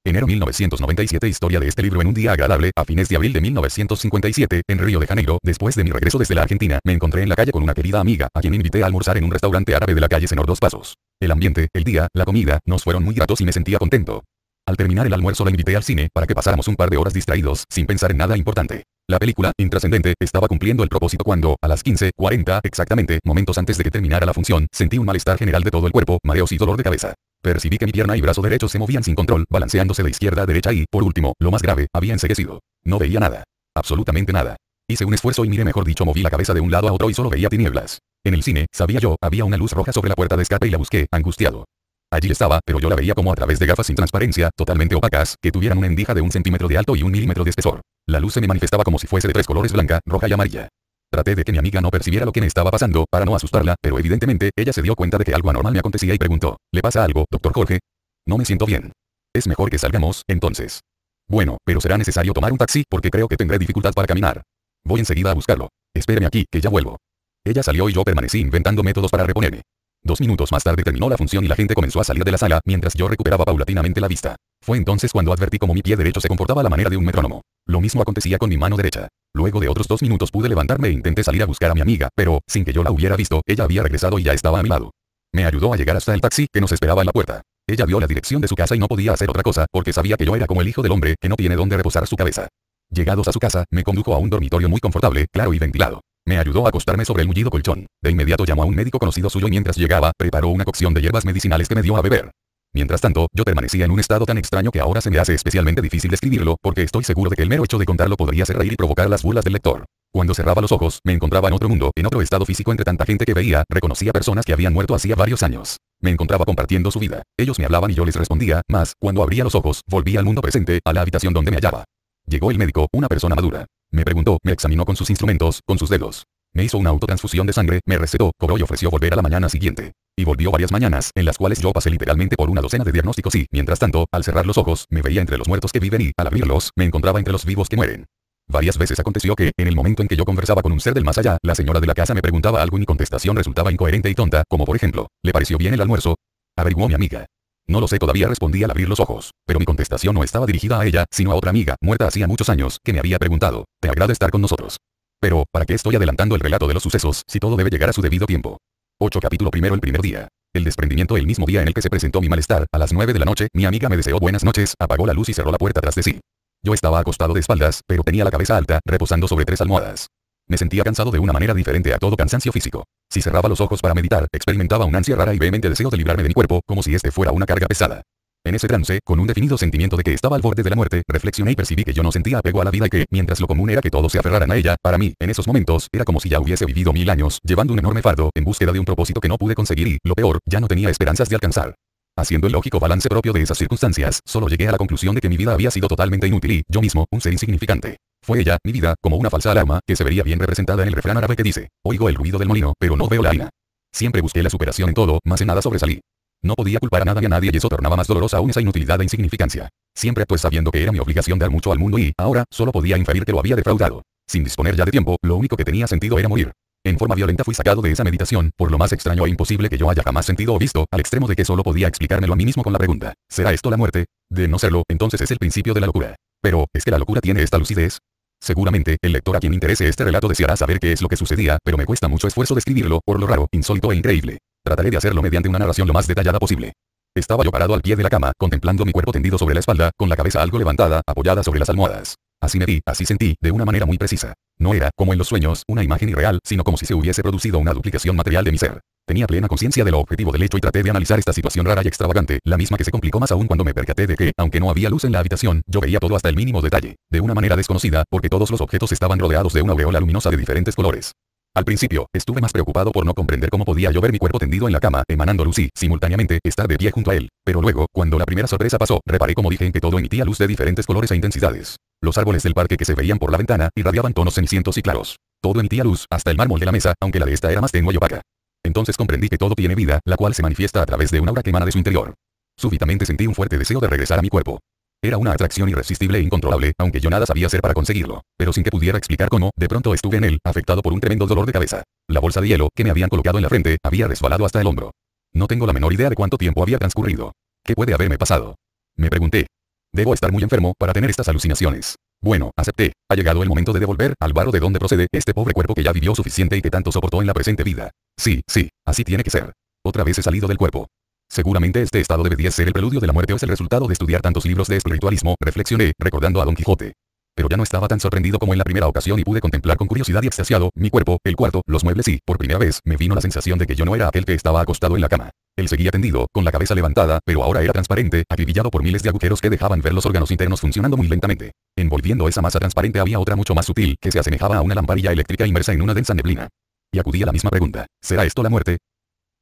Enero 1997. Historia de este libro. En un día agradable, a fines de abril de 1957, en Río de Janeiro, después de mi regreso desde la Argentina, me encontré en la calle con una querida amiga, a quien invité a almorzar en un restaurante árabe de la calle Senor Dos Pasos. El ambiente, el día, la comida, nos fueron muy gratos y me sentía contento. Al terminar el almuerzo la invité al cine, para que pasáramos un par de horas distraídos, sin pensar en nada importante. La película, intrascendente, estaba cumpliendo el propósito cuando, a las 15:40, exactamente, momentos antes de que terminara la función, sentí un malestar general de todo el cuerpo, mareos y dolor de cabeza. Percibí que mi pierna y brazo derecho se movían sin control, balanceándose de izquierda a derecha y, por último, lo más grave, había enceguecido. No veía nada. Absolutamente nada. Hice un esfuerzo y miré, mejor dicho, moví la cabeza de un lado a otro y solo veía tinieblas. En el cine, sabía yo, había una luz roja sobre la puerta de escape y la busqué, angustiado. Allí estaba, pero yo la veía como a través de gafas sin transparencia, totalmente opacas, que tuvieran una endija de 1 centímetro de alto y 1 milímetro de espesor. La luz se me manifestaba como si fuese de 3 colores: blanca, roja y amarilla. Traté de que mi amiga no percibiera lo que me estaba pasando, para no asustarla, pero evidentemente, ella se dio cuenta de que algo anormal me acontecía y preguntó: ¿le pasa algo, doctor Jorge? No me siento bien. Es mejor que salgamos, entonces. Bueno, pero será necesario tomar un taxi, porque creo que tendré dificultad para caminar. Voy enseguida a buscarlo. Espéreme aquí, que ya vuelvo. Ella salió y yo permanecí inventando métodos para reponerme. 2 minutos más tarde terminó la función y la gente comenzó a salir de la sala, mientras yo recuperaba paulatinamente la vista. Fue entonces cuando advertí cómo mi pie derecho se comportaba a la manera de un metrónomo. Lo mismo acontecía con mi mano derecha. Luego de otros 2 minutos pude levantarme e intenté salir a buscar a mi amiga, pero, sin que yo la hubiera visto, ella había regresado y ya estaba a mi lado. Me ayudó a llegar hasta el taxi, que nos esperaba en la puerta. Ella vio la dirección de su casa y no podía hacer otra cosa, porque sabía que yo era como el hijo del hombre, que no tiene dónde reposar su cabeza. Llegados a su casa, me condujo a un dormitorio muy confortable, claro y ventilado. Me ayudó a acostarme sobre el mullido colchón. De inmediato llamó a un médico conocido suyo y mientras llegaba, preparó una cocción de hierbas medicinales que me dio a beber. Mientras tanto, yo permanecía en un estado tan extraño que ahora se me hace especialmente difícil describirlo, porque estoy seguro de que el mero hecho de contarlo podría hacer reír y provocar las burlas del lector. Cuando cerraba los ojos, me encontraba en otro mundo, en otro estado físico entre tanta gente que veía, reconocía personas que habían muerto hacía varios años. Me encontraba compartiendo su vida. Ellos me hablaban y yo les respondía, mas, cuando abría los ojos, volvía al mundo presente, a la habitación donde me hallaba. Llegó el médico, una persona madura. Me preguntó, me examinó con sus instrumentos, con sus dedos. Me hizo una autotransfusión de sangre, me recetó, cobró y ofreció volver a la mañana siguiente. Y volvió varias mañanas, en las cuales yo pasé literalmente por una docena de diagnósticos y, mientras tanto, al cerrar los ojos, me veía entre los muertos que viven y, al abrirlos, me encontraba entre los vivos que mueren. Varias veces aconteció que, en el momento en que yo conversaba con un ser del más allá, la señora de la casa me preguntaba algo y mi contestación resultaba incoherente y tonta, como por ejemplo, ¿le pareció bien el almuerzo? Averiguó mi amiga. No lo sé todavía, respondí al abrir los ojos, pero mi contestación no estaba dirigida a ella, sino a otra amiga, muerta hacía muchos años, que me había preguntado, ¿te agrada estar con nosotros? Pero, ¿para qué estoy adelantando el relato de los sucesos, si todo debe llegar a su debido tiempo? 8. Capítulo primero. El primer día. El desprendimiento. El mismo día en el que se presentó mi malestar, a las 9 de la noche, mi amiga me deseó buenas noches, apagó la luz y cerró la puerta tras de sí. Yo estaba acostado de espaldas, pero tenía la cabeza alta, reposando sobre 3 almohadas. Me sentía cansado de una manera diferente a todo cansancio físico. Si cerraba los ojos para meditar, experimentaba un ansia rara y vehemente deseo de librarme de mi cuerpo, como si este fuera una carga pesada. En ese trance, con un definido sentimiento de que estaba al borde de la muerte, reflexioné y percibí que yo no sentía apego a la vida y que, mientras lo común era que todos se aferraran a ella, para mí, en esos momentos, era como si ya hubiese vivido 1000 años, llevando un enorme fardo, en búsqueda de un propósito que no pude conseguir y, lo peor, ya no tenía esperanzas de alcanzar. Haciendo el lógico balance propio de esas circunstancias, solo llegué a la conclusión de que mi vida había sido totalmente inútil y, yo mismo, un ser insignificante. Fue ella, mi vida, como una falsa alarma, que se vería bien representada en el refrán árabe que dice, oigo el ruido del molino, pero no veo la harina. Siempre busqué la superación en todo, mas en nada sobresalí. No podía culpar a nada y a nadie y eso tornaba más dolorosa aún esa inutilidad e insignificancia. Siempre pues sabiendo que era mi obligación dar mucho al mundo y, ahora, solo podía inferir que lo había defraudado. Sin disponer ya de tiempo, lo único que tenía sentido era morir. En forma violenta fui sacado de esa meditación, por lo más extraño e imposible que yo haya jamás sentido o visto, al extremo de que solo podía explicármelo a mí mismo con la pregunta, ¿será esto la muerte? De no serlo, entonces es el principio de la locura. Pero, ¿es que la locura tiene esta lucidez? Seguramente, el lector a quien interese este relato deseará saber qué es lo que sucedía, pero me cuesta mucho esfuerzo describirlo, por lo raro, insólito e increíble. Trataré de hacerlo mediante una narración lo más detallada posible. Estaba yo parado al pie de la cama, contemplando mi cuerpo tendido sobre la espalda, con la cabeza algo levantada, apoyada sobre las almohadas. Así me vi, así sentí, de una manera muy precisa. No era, como en los sueños, una imagen irreal, sino como si se hubiese producido una duplicación material de mi ser. Tenía plena conciencia de lo objetivo del hecho y traté de analizar esta situación rara y extravagante, la misma que se complicó más aún cuando me percaté de que, aunque no había luz en la habitación, yo veía todo hasta el mínimo detalle, de una manera desconocida, porque todos los objetos estaban rodeados de una aureola luminosa de diferentes colores. Al principio, estuve más preocupado por no comprender cómo podía yo ver mi cuerpo tendido en la cama, emanando luz y, simultáneamente, estar de pie junto a él. Pero luego, cuando la primera sorpresa pasó, reparé como dije en que todo emitía luz de diferentes colores e intensidades. Los árboles del parque que se veían por la ventana, irradiaban tonos cenicientos y claros. Todo emitía luz, hasta el mármol de la mesa, aunque la de esta era más tenue y opaca. Entonces comprendí que todo tiene vida, la cual se manifiesta a través de un aura que emana de su interior. Súbitamente sentí un fuerte deseo de regresar a mi cuerpo. Era una atracción irresistible e incontrolable, aunque yo nada sabía hacer para conseguirlo. Pero sin que pudiera explicar cómo, de pronto estuve en él, afectado por un tremendo dolor de cabeza. La bolsa de hielo, que me habían colocado en la frente, había resbalado hasta el hombro. No tengo la menor idea de cuánto tiempo había transcurrido. ¿Qué puede haberme pasado? Me pregunté. Debo estar muy enfermo para tener estas alucinaciones. Bueno, acepté. Ha llegado el momento de devolver al barro de donde procede este pobre cuerpo que ya vivió suficiente y que tanto soportó en la presente vida. Sí, así tiene que ser. Otra vez he salido del cuerpo. Seguramente este estado debería ser el preludio de la muerte o es el resultado de estudiar tantos libros de espiritualismo, reflexioné, recordando a Don Quijote. Pero ya no estaba tan sorprendido como en la primera ocasión y pude contemplar con curiosidad y extasiado mi cuerpo, el cuarto, los muebles y, por primera vez, me vino la sensación de que yo no era aquel que estaba acostado en la cama. Él seguía tendido, con la cabeza levantada, pero ahora era transparente, acribillado por miles de agujeros que dejaban ver los órganos internos funcionando muy lentamente. Envolviendo esa masa transparente había otra mucho más sutil, que se asemejaba a una lamparilla eléctrica inmersa en una densa neblina. Y acudí a la misma pregunta: ¿será esto la muerte?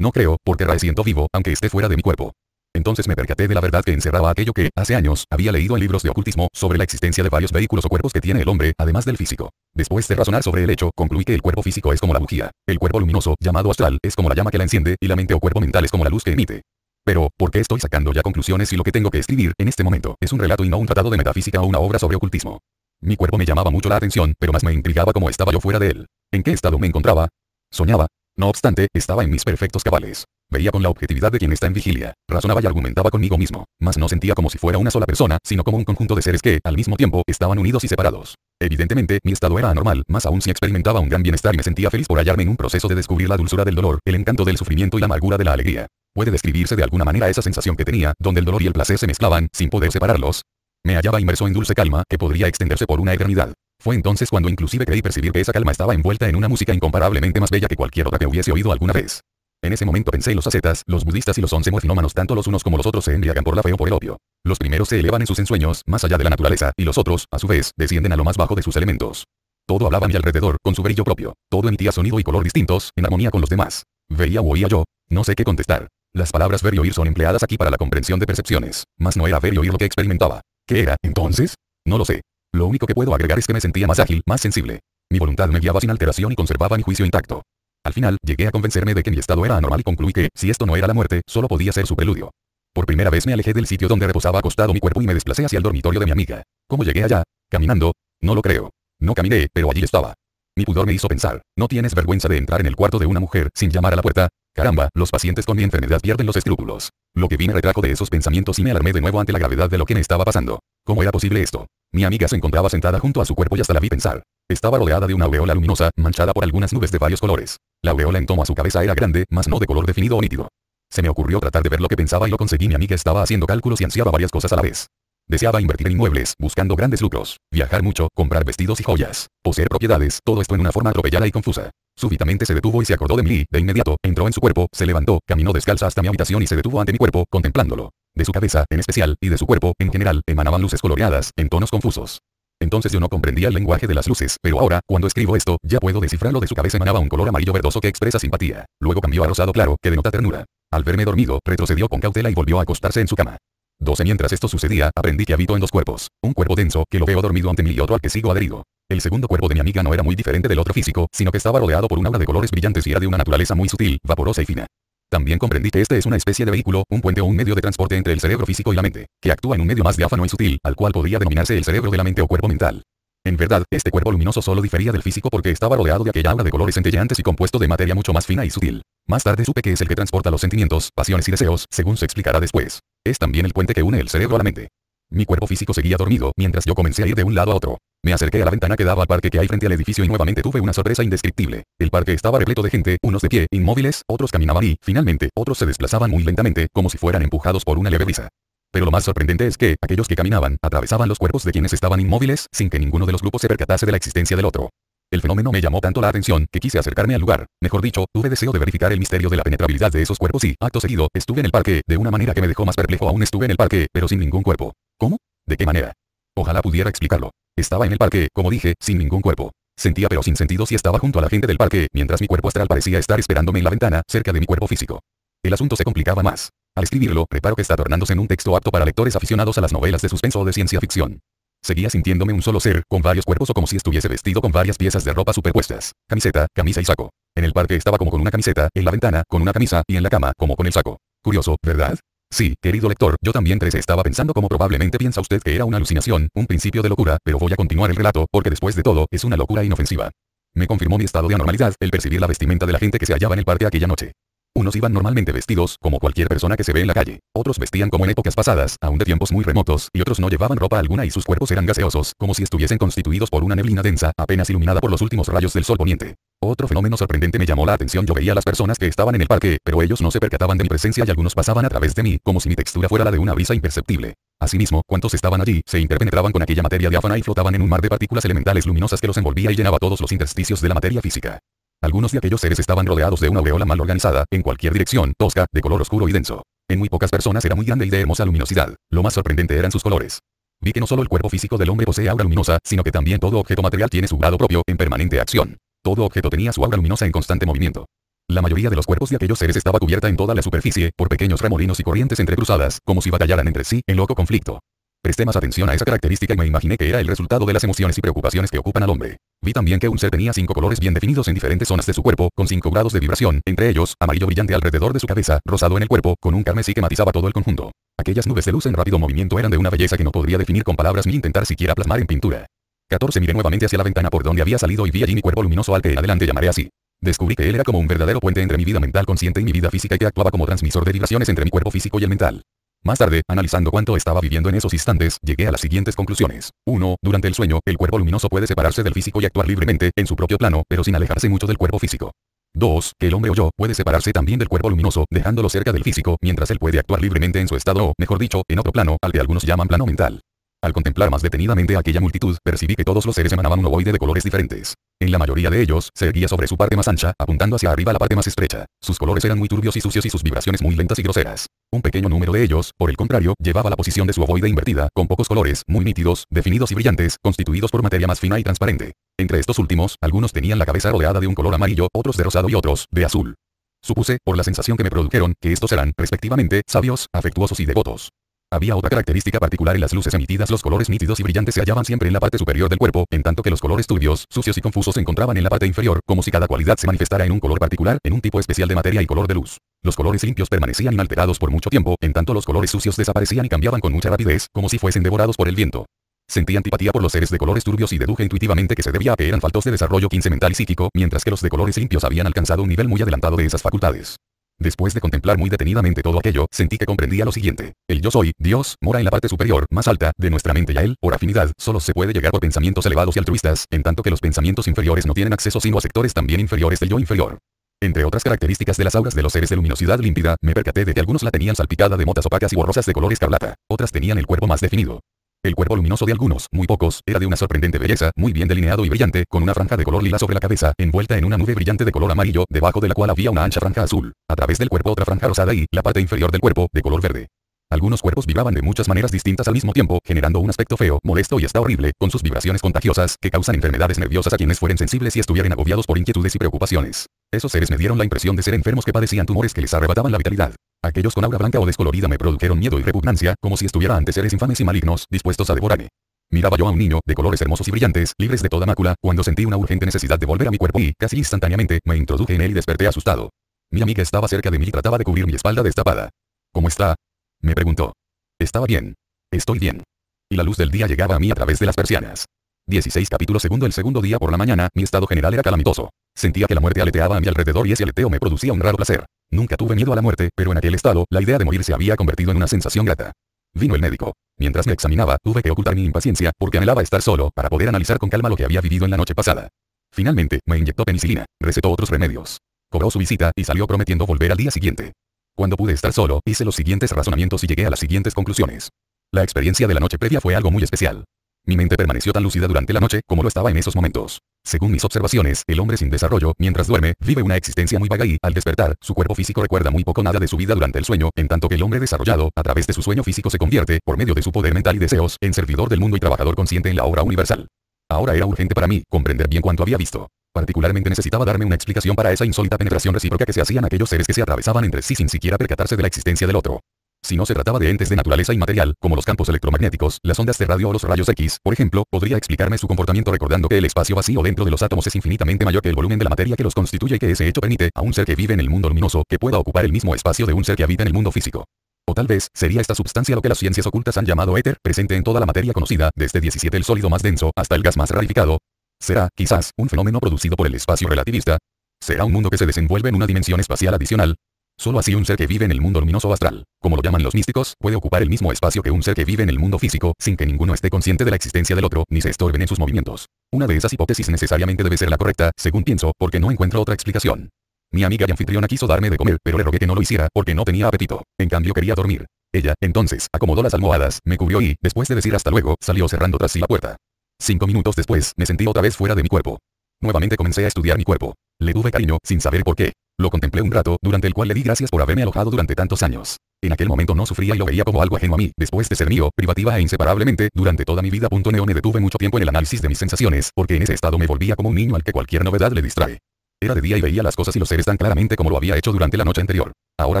No creo, porque siento vivo, aunque esté fuera de mi cuerpo. Entonces me percaté de la verdad que encerraba aquello que, hace años, había leído en libros de ocultismo, sobre la existencia de varios vehículos o cuerpos que tiene el hombre, además del físico. Después de razonar sobre el hecho, concluí que el cuerpo físico es como la bujía, el cuerpo luminoso, llamado astral, es como la llama que la enciende, y la mente o cuerpo mental es como la luz que emite. Pero, ¿por qué estoy sacando ya conclusiones si lo que tengo que escribir, en este momento, es un relato y no un tratado de metafísica o una obra sobre ocultismo? Mi cuerpo me llamaba mucho la atención, pero más me intrigaba cómo estaba yo fuera de él. ¿En qué estado me encontraba? Soñaba. No obstante, estaba en mis perfectos cabales. Veía con la objetividad de quien está en vigilia, razonaba y argumentaba conmigo mismo, mas no sentía como si fuera una sola persona, sino como un conjunto de seres que, al mismo tiempo, estaban unidos y separados. Evidentemente, mi estado era anormal, más aún si experimentaba un gran bienestar y me sentía feliz por hallarme en un proceso de descubrir la dulzura del dolor, el encanto del sufrimiento y la amargura de la alegría. ¿Puede describirse de alguna manera esa sensación que tenía, donde el dolor y el placer se mezclaban, sin poder separarlos? Me hallaba inmerso en dulce calma, que podría extenderse por una eternidad. Fue entonces cuando inclusive creí percibir que esa calma estaba envuelta en una música incomparablemente más bella que cualquier otra que hubiese oído alguna vez. En ese momento pensé: los ascetas, los budistas y los 11 morfinómanos, tanto los unos como los otros se embriagan por la fe o por el opio. Los primeros se elevan en sus ensueños, más allá de la naturaleza, y los otros, a su vez, descienden a lo más bajo de sus elementos. Todo hablaba a mi alrededor, con su brillo propio. Todo emitía sonido y color distintos, en armonía con los demás. Veía o oía yo. No sé qué contestar. Las palabras ver y oír son empleadas aquí para la comprensión de percepciones. Mas no era ver y oír lo que experimentaba. ¿Qué era, entonces? No lo sé. Lo único que puedo agregar es que me sentía más ágil, más sensible. Mi voluntad me guiaba sin alteración y conservaba mi juicio intacto. Al final, llegué a convencerme de que mi estado era anormal y concluí que, si esto no era la muerte, solo podía ser su preludio. Por primera vez me alejé del sitio donde reposaba acostado mi cuerpo y me desplacé hacia el dormitorio de mi amiga. ¿Cómo llegué allá? ¿Caminando? No lo creo. No caminé, pero allí estaba. Mi pudor me hizo pensar: ¿no tienes vergüenza de entrar en el cuarto de una mujer sin llamar a la puerta? Caramba, los pacientes con mi enfermedad pierden los escrúpulos. Lo que vi me retrajo de esos pensamientos y me alarmé de nuevo ante la gravedad de lo que me estaba pasando. ¿Cómo era posible esto? Mi amiga se encontraba sentada junto a su cuerpo y hasta la vi pensar. Estaba rodeada de una aureola luminosa, manchada por algunas nubes de varios colores. La aureola en torno a su cabeza era grande, mas no de color definido o nítido. Se me ocurrió tratar de ver lo que pensaba y lo conseguí. Mi amiga estaba haciendo cálculos y ansiaba varias cosas a la vez. Deseaba invertir en inmuebles, buscando grandes lucros, viajar mucho, comprar vestidos y joyas, poseer propiedades, todo esto en una forma atropellada y confusa. Súbitamente se detuvo y se acordó de mí. De inmediato, entró en su cuerpo, se levantó, caminó descalza hasta mi habitación y se detuvo ante mi cuerpo, contemplándolo. De su cabeza, en especial, y de su cuerpo, en general, emanaban luces coloreadas, en tonos confusos. Entonces yo no comprendía el lenguaje de las luces, pero ahora, cuando escribo esto, ya puedo descifrarlo. De su cabeza emanaba un color amarillo verdoso que expresa simpatía. Luego cambió a rosado claro, que denota ternura. Al verme dormido, retrocedió con cautela y volvió a acostarse en su cama. 12. Mientras esto sucedía, aprendí que habito en dos cuerpos. Un cuerpo denso, que lo veo dormido ante mí, y otro al que sigo adherido. El segundo cuerpo de mi amiga no era muy diferente del otro físico, sino que estaba rodeado por un aura de colores brillantes y era de una naturaleza muy sutil, vaporosa y fina. También comprendí que este es una especie de vehículo, un puente o un medio de transporte entre el cerebro físico y la mente, que actúa en un medio más diáfano y sutil, al cual podría denominarse el cerebro de la mente o cuerpo mental. En verdad, este cuerpo luminoso solo difería del físico porque estaba rodeado de aquella aura de colores centelleantes y compuesto de materia mucho más fina y sutil. Más tarde supe que es el que transporta los sentimientos, pasiones y deseos, según se explicará después. Es también el puente que une el cerebro a la mente. Mi cuerpo físico seguía dormido, mientras yo comencé a ir de un lado a otro. Me acerqué a la ventana que daba al parque que hay frente al edificio y nuevamente tuve una sorpresa indescriptible. El parque estaba repleto de gente, unos de pie, inmóviles, otros caminaban y, finalmente, otros se desplazaban muy lentamente, como si fueran empujados por una leve brisa. Pero lo más sorprendente es que, aquellos que caminaban, atravesaban los cuerpos de quienes estaban inmóviles, sin que ninguno de los grupos se percatase de la existencia del otro. El fenómeno me llamó tanto la atención, que quise acercarme al lugar. Mejor dicho, tuve deseo de verificar el misterio de la penetrabilidad de esos cuerpos y, acto seguido, estuve en el parque. De una manera que me dejó más perplejo aún. Estuve en el parque, pero sin ningún cuerpo. ¿Cómo? ¿De qué manera? Ojalá pudiera explicarlo. Estaba en el parque, como dije, sin ningún cuerpo. Sentía pero sin sentidos y estaba junto a la gente del parque, mientras mi cuerpo astral parecía estar esperándome en la ventana, cerca de mi cuerpo físico. El asunto se complicaba más. Al escribirlo, reparo que está tornándose en un texto apto para lectores aficionados a las novelas de suspenso o de ciencia ficción. Seguía sintiéndome un solo ser, con varios cuerpos o como si estuviese vestido con varias piezas de ropa superpuestas. Camiseta, camisa y saco. En el parque estaba como con una camiseta, en la ventana, con una camisa, y en la cama, como con el saco. Curioso, ¿verdad? Sí, querido lector, yo también crecí. Estaba pensando como probablemente piensa usted que era una alucinación, un principio de locura, pero voy a continuar el relato, porque después de todo, es una locura inofensiva. Me confirmó mi estado de anormalidad, el percibir la vestimenta de la gente que se hallaba en el parque aquella noche. Unos iban normalmente vestidos, como cualquier persona que se ve en la calle. Otros vestían como en épocas pasadas, aún de tiempos muy remotos, y otros no llevaban ropa alguna y sus cuerpos eran gaseosos, como si estuviesen constituidos por una neblina densa, apenas iluminada por los últimos rayos del sol poniente. Otro fenómeno sorprendente me llamó la atención. Yo veía a las personas que estaban en el parque, pero ellos no se percataban de mi presencia y algunos pasaban a través de mí, como si mi textura fuera la de una brisa imperceptible. Asimismo, cuantos estaban allí, se interpenetraban con aquella materia diáfana y flotaban en un mar de partículas elementales luminosas que los envolvía y llenaba todos los intersticios de la materia física. Algunos de aquellos seres estaban rodeados de una aureola mal organizada, en cualquier dirección, tosca, de color oscuro y denso. En muy pocas personas era muy grande y de hermosa luminosidad. Lo más sorprendente eran sus colores. Vi que no solo el cuerpo físico del hombre posee aura luminosa, sino que también todo objeto material tiene su grado propio, en permanente acción. Todo objeto tenía su aura luminosa en constante movimiento. La mayoría de los cuerpos de aquellos seres estaba cubierta en toda la superficie, por pequeños remolinos y corrientes entrecruzadas, como si batallaran entre sí, en loco conflicto. Presté más atención a esa característica y me imaginé que era el resultado de las emociones y preocupaciones que ocupan al hombre. Vi también que un ser tenía 5 colores bien definidos en diferentes zonas de su cuerpo, con 5 grados de vibración, entre ellos, amarillo brillante alrededor de su cabeza, rosado en el cuerpo, con un carmesí que matizaba todo el conjunto. Aquellas nubes de luz en rápido movimiento eran de una belleza que no podría definir con palabras ni intentar siquiera plasmar en pintura. 14. Miré nuevamente hacia la ventana por donde había salido y vi allí mi cuerpo luminoso al que en adelante llamaré así. Descubrí que él era como un verdadero puente entre mi vida mental consciente y mi vida física y que actuaba como transmisor de vibraciones entre mi cuerpo físico y el mental. Más tarde, analizando cuánto estaba viviendo en esos instantes, llegué a las siguientes conclusiones. 1. Durante el sueño, el cuerpo luminoso puede separarse del físico y actuar libremente, en su propio plano, pero sin alejarse mucho del cuerpo físico. 2. Que el hombre o yo puede separarse también del cuerpo luminoso, dejándolo cerca del físico, mientras él puede actuar libremente en su estado o, mejor dicho, en otro plano, al que algunos llaman plano mental. Al contemplar más detenidamente a aquella multitud, percibí que todos los seres emanaban un ovoide de colores diferentes. En la mayoría de ellos, se erguía sobre su parte más ancha, apuntando hacia arriba la parte más estrecha. Sus colores eran muy turbios y sucios y sus vibraciones muy lentas y groseras. Un pequeño número de ellos, por el contrario, llevaba la posición de su ovoide invertida, con pocos colores, muy nítidos, definidos y brillantes, constituidos por materia más fina y transparente. Entre estos últimos, algunos tenían la cabeza rodeada de un color amarillo, otros de rosado y otros, de azul. Supuse, por la sensación que me produjeron, que estos eran, respectivamente, sabios, afectuosos y devotos. Había otra característica particular en las luces emitidas. Los colores nítidos y brillantes se hallaban siempre en la parte superior del cuerpo, en tanto que los colores turbios, sucios y confusos se encontraban en la parte inferior, como si cada cualidad se manifestara en un color particular, en un tipo especial de materia y color de luz. Los colores limpios permanecían inalterados por mucho tiempo, en tanto los colores sucios desaparecían y cambiaban con mucha rapidez, como si fuesen devorados por el viento. Sentí antipatía por los seres de colores turbios y deduje intuitivamente que se debía a que eran faltos de desarrollo 15 mental y psíquico, mientras que los de colores limpios habían alcanzado un nivel muy adelantado de esas facultades. Después de contemplar muy detenidamente todo aquello, sentí que comprendía lo siguiente. El yo soy, Dios, mora en la parte superior, más alta, de nuestra mente y a él, por afinidad, solo se puede llegar por pensamientos elevados y altruistas, en tanto que los pensamientos inferiores no tienen acceso sino a sectores también inferiores del yo inferior. Entre otras características de las auras de los seres de luminosidad límpida, me percaté de que algunos la tenían salpicada de motas opacas y borrosas de color escarlata, otras tenían el cuerpo más definido. El cuerpo luminoso de algunos, muy pocos, era de una sorprendente belleza, muy bien delineado y brillante, con una franja de color lila sobre la cabeza, envuelta en una nube brillante de color amarillo, debajo de la cual había una ancha franja azul. A través del cuerpo otra franja rosada y, la parte inferior del cuerpo, de color verde. Algunos cuerpos vibraban de muchas maneras distintas al mismo tiempo, generando un aspecto feo, molesto y hasta horrible, con sus vibraciones contagiosas, que causan enfermedades nerviosas a quienes fueren sensibles y estuvieran agobiados por inquietudes y preocupaciones. Esos seres me dieron la impresión de ser enfermos que padecían tumores que les arrebataban la vitalidad. Aquellos con aura blanca o descolorida me produjeron miedo y repugnancia, como si estuviera ante seres infames y malignos, dispuestos a devorarme. Miraba yo a un niño, de colores hermosos y brillantes, libres de toda mácula, cuando sentí una urgente necesidad de volver a mi cuerpo y, casi instantáneamente, me introduje en él y desperté asustado. Mi amiga estaba cerca de mí y trataba de cubrir mi espalda destapada. ¿Cómo está?, me preguntó. Estaba bien. Estoy bien. Y la luz del día llegaba a mí a través de las persianas. 16 capítulo segundo. El segundo día por la mañana, mi estado general era calamitoso. Sentía que la muerte aleteaba a mi alrededor y ese aleteo me producía un raro placer. Nunca tuve miedo a la muerte, pero en aquel estado, la idea de morir se había convertido en una sensación grata. Vino el médico. Mientras me examinaba, tuve que ocultar mi impaciencia, porque anhelaba estar solo, para poder analizar con calma lo que había vivido en la noche pasada. Finalmente, me inyectó penicilina, recetó otros remedios. Cobró su visita, y salió prometiendo volver al día siguiente. Cuando pude estar solo, hice los siguientes razonamientos y llegué a las siguientes conclusiones. La experiencia de la noche previa fue algo muy especial. Mi mente permaneció tan lúcida durante la noche, como lo estaba en esos momentos. Según mis observaciones, el hombre sin desarrollo, mientras duerme, vive una existencia muy vaga y, al despertar, su cuerpo físico recuerda muy poco nada de su vida durante el sueño, en tanto que el hombre desarrollado, a través de su sueño físico se convierte, por medio de su poder mental y deseos, en servidor del mundo y trabajador consciente en la obra universal. Ahora era urgente para mí, comprender bien cuanto había visto. Particularmente necesitaba darme una explicación para esa insólita penetración recíproca que se hacían aquellos seres que se atravesaban entre sí sin siquiera percatarse de la existencia del otro. Si no se trataba de entes de naturaleza inmaterial, como los campos electromagnéticos, las ondas de radio o los rayos X, por ejemplo, podría explicarme su comportamiento recordando que el espacio vacío dentro de los átomos es infinitamente mayor que el volumen de la materia que los constituye y que ese hecho permite, a un ser que vive en el mundo luminoso, que pueda ocupar el mismo espacio de un ser que habita en el mundo físico. O tal vez, sería esta substancia lo que las ciencias ocultas han llamado éter, presente en toda la materia conocida, desde 17 el sólido más denso, hasta el gas más rarificado. ¿Será, quizás, un fenómeno producido por el espacio relativista? ¿Será un mundo que se desenvuelve en una dimensión espacial adicional? Solo así un ser que vive en el mundo luminoso astral, como lo llaman los místicos, puede ocupar el mismo espacio que un ser que vive en el mundo físico, sin que ninguno esté consciente de la existencia del otro, ni se estorben en sus movimientos. Una de esas hipótesis necesariamente debe ser la correcta, según pienso, porque no encuentro otra explicación. Mi amiga y anfitriona quiso darme de comer, pero le rogué que no lo hiciera, porque no tenía apetito. En cambio quería dormir. Ella, entonces, acomodó las almohadas, me cubrió y, después de decir hasta luego, salió cerrando tras sí la puerta. 5 minutos después, me sentí otra vez fuera de mi cuerpo. Nuevamente comencé a estudiar mi cuerpo. Le tuve cariño, sin saber por qué. Lo contemplé un rato, durante el cual le di gracias por haberme alojado durante tantos años. En aquel momento no sufría y lo veía como algo ajeno a mí, después de ser mío, privativa e inseparablemente, durante toda mi vida. No me detuve mucho tiempo en el análisis de mis sensaciones, porque en ese estado me volvía como un niño al que cualquier novedad le distrae. Era de día y veía las cosas y los seres tan claramente como lo había hecho durante la noche anterior. Ahora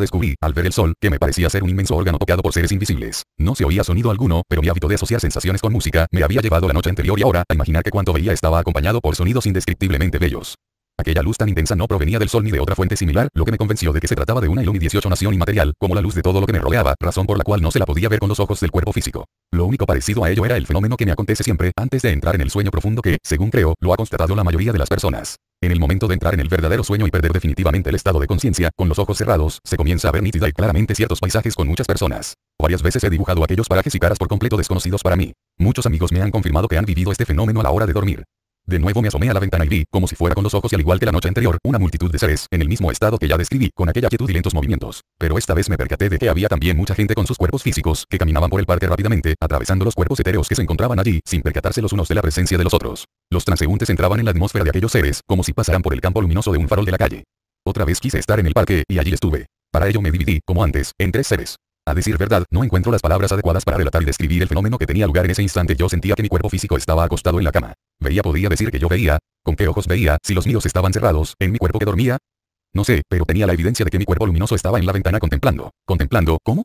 descubrí, al ver el sol, que me parecía ser un inmenso órgano tocado por seres invisibles. No se oía sonido alguno, pero mi hábito de asociar sensaciones con música me había llevado la noche anterior y ahora a imaginar que cuanto veía estaba acompañado por sonidos indescriptiblemente bellos. Aquella luz tan intensa no provenía del sol ni de otra fuente similar, lo que me convenció de que se trataba de una iluminación inmaterial, como la luz de todo lo que me rodeaba, razón por la cual no se la podía ver con los ojos del cuerpo físico. Lo único parecido a ello era el fenómeno que me acontece siempre antes de entrar en el sueño profundo que, según creo, lo ha constatado la mayoría de las personas. En el momento de entrar en el verdadero sueño y perder definitivamente el estado de conciencia, con los ojos cerrados, se comienza a ver nítida y claramente ciertos paisajes con muchas personas. Varias veces he dibujado aquellos parajes y caras por completo desconocidos para mí. Muchos amigos me han confirmado que han vivido este fenómeno a la hora de dormir. De nuevo me asomé a la ventana y vi, como si fuera con los ojos y al igual que la noche anterior, una multitud de seres, en el mismo estado que ya describí, con aquella quietud y lentos movimientos. Pero esta vez me percaté de que había también mucha gente con sus cuerpos físicos, que caminaban por el parque rápidamente, atravesando los cuerpos etéreos que se encontraban allí, sin percatarse los unos de la presencia de los otros. Los transeúntes entraban en la atmósfera de aquellos seres, como si pasaran por el campo luminoso de un farol de la calle. Otra vez quise estar en el parque, y allí estuve. Para ello me dividí, como antes, en 3 seres. A decir verdad, no encuentro las palabras adecuadas para relatar y describir el fenómeno que tenía lugar en ese instante. Yo sentía que mi cuerpo físico estaba acostado en la cama. Podía decir que yo veía. ¿Con qué ojos veía, si los míos estaban cerrados, en mi cuerpo que dormía? No sé, pero tenía la evidencia de que mi cuerpo luminoso estaba en la ventana contemplando. ¿Contemplando? ¿Cómo?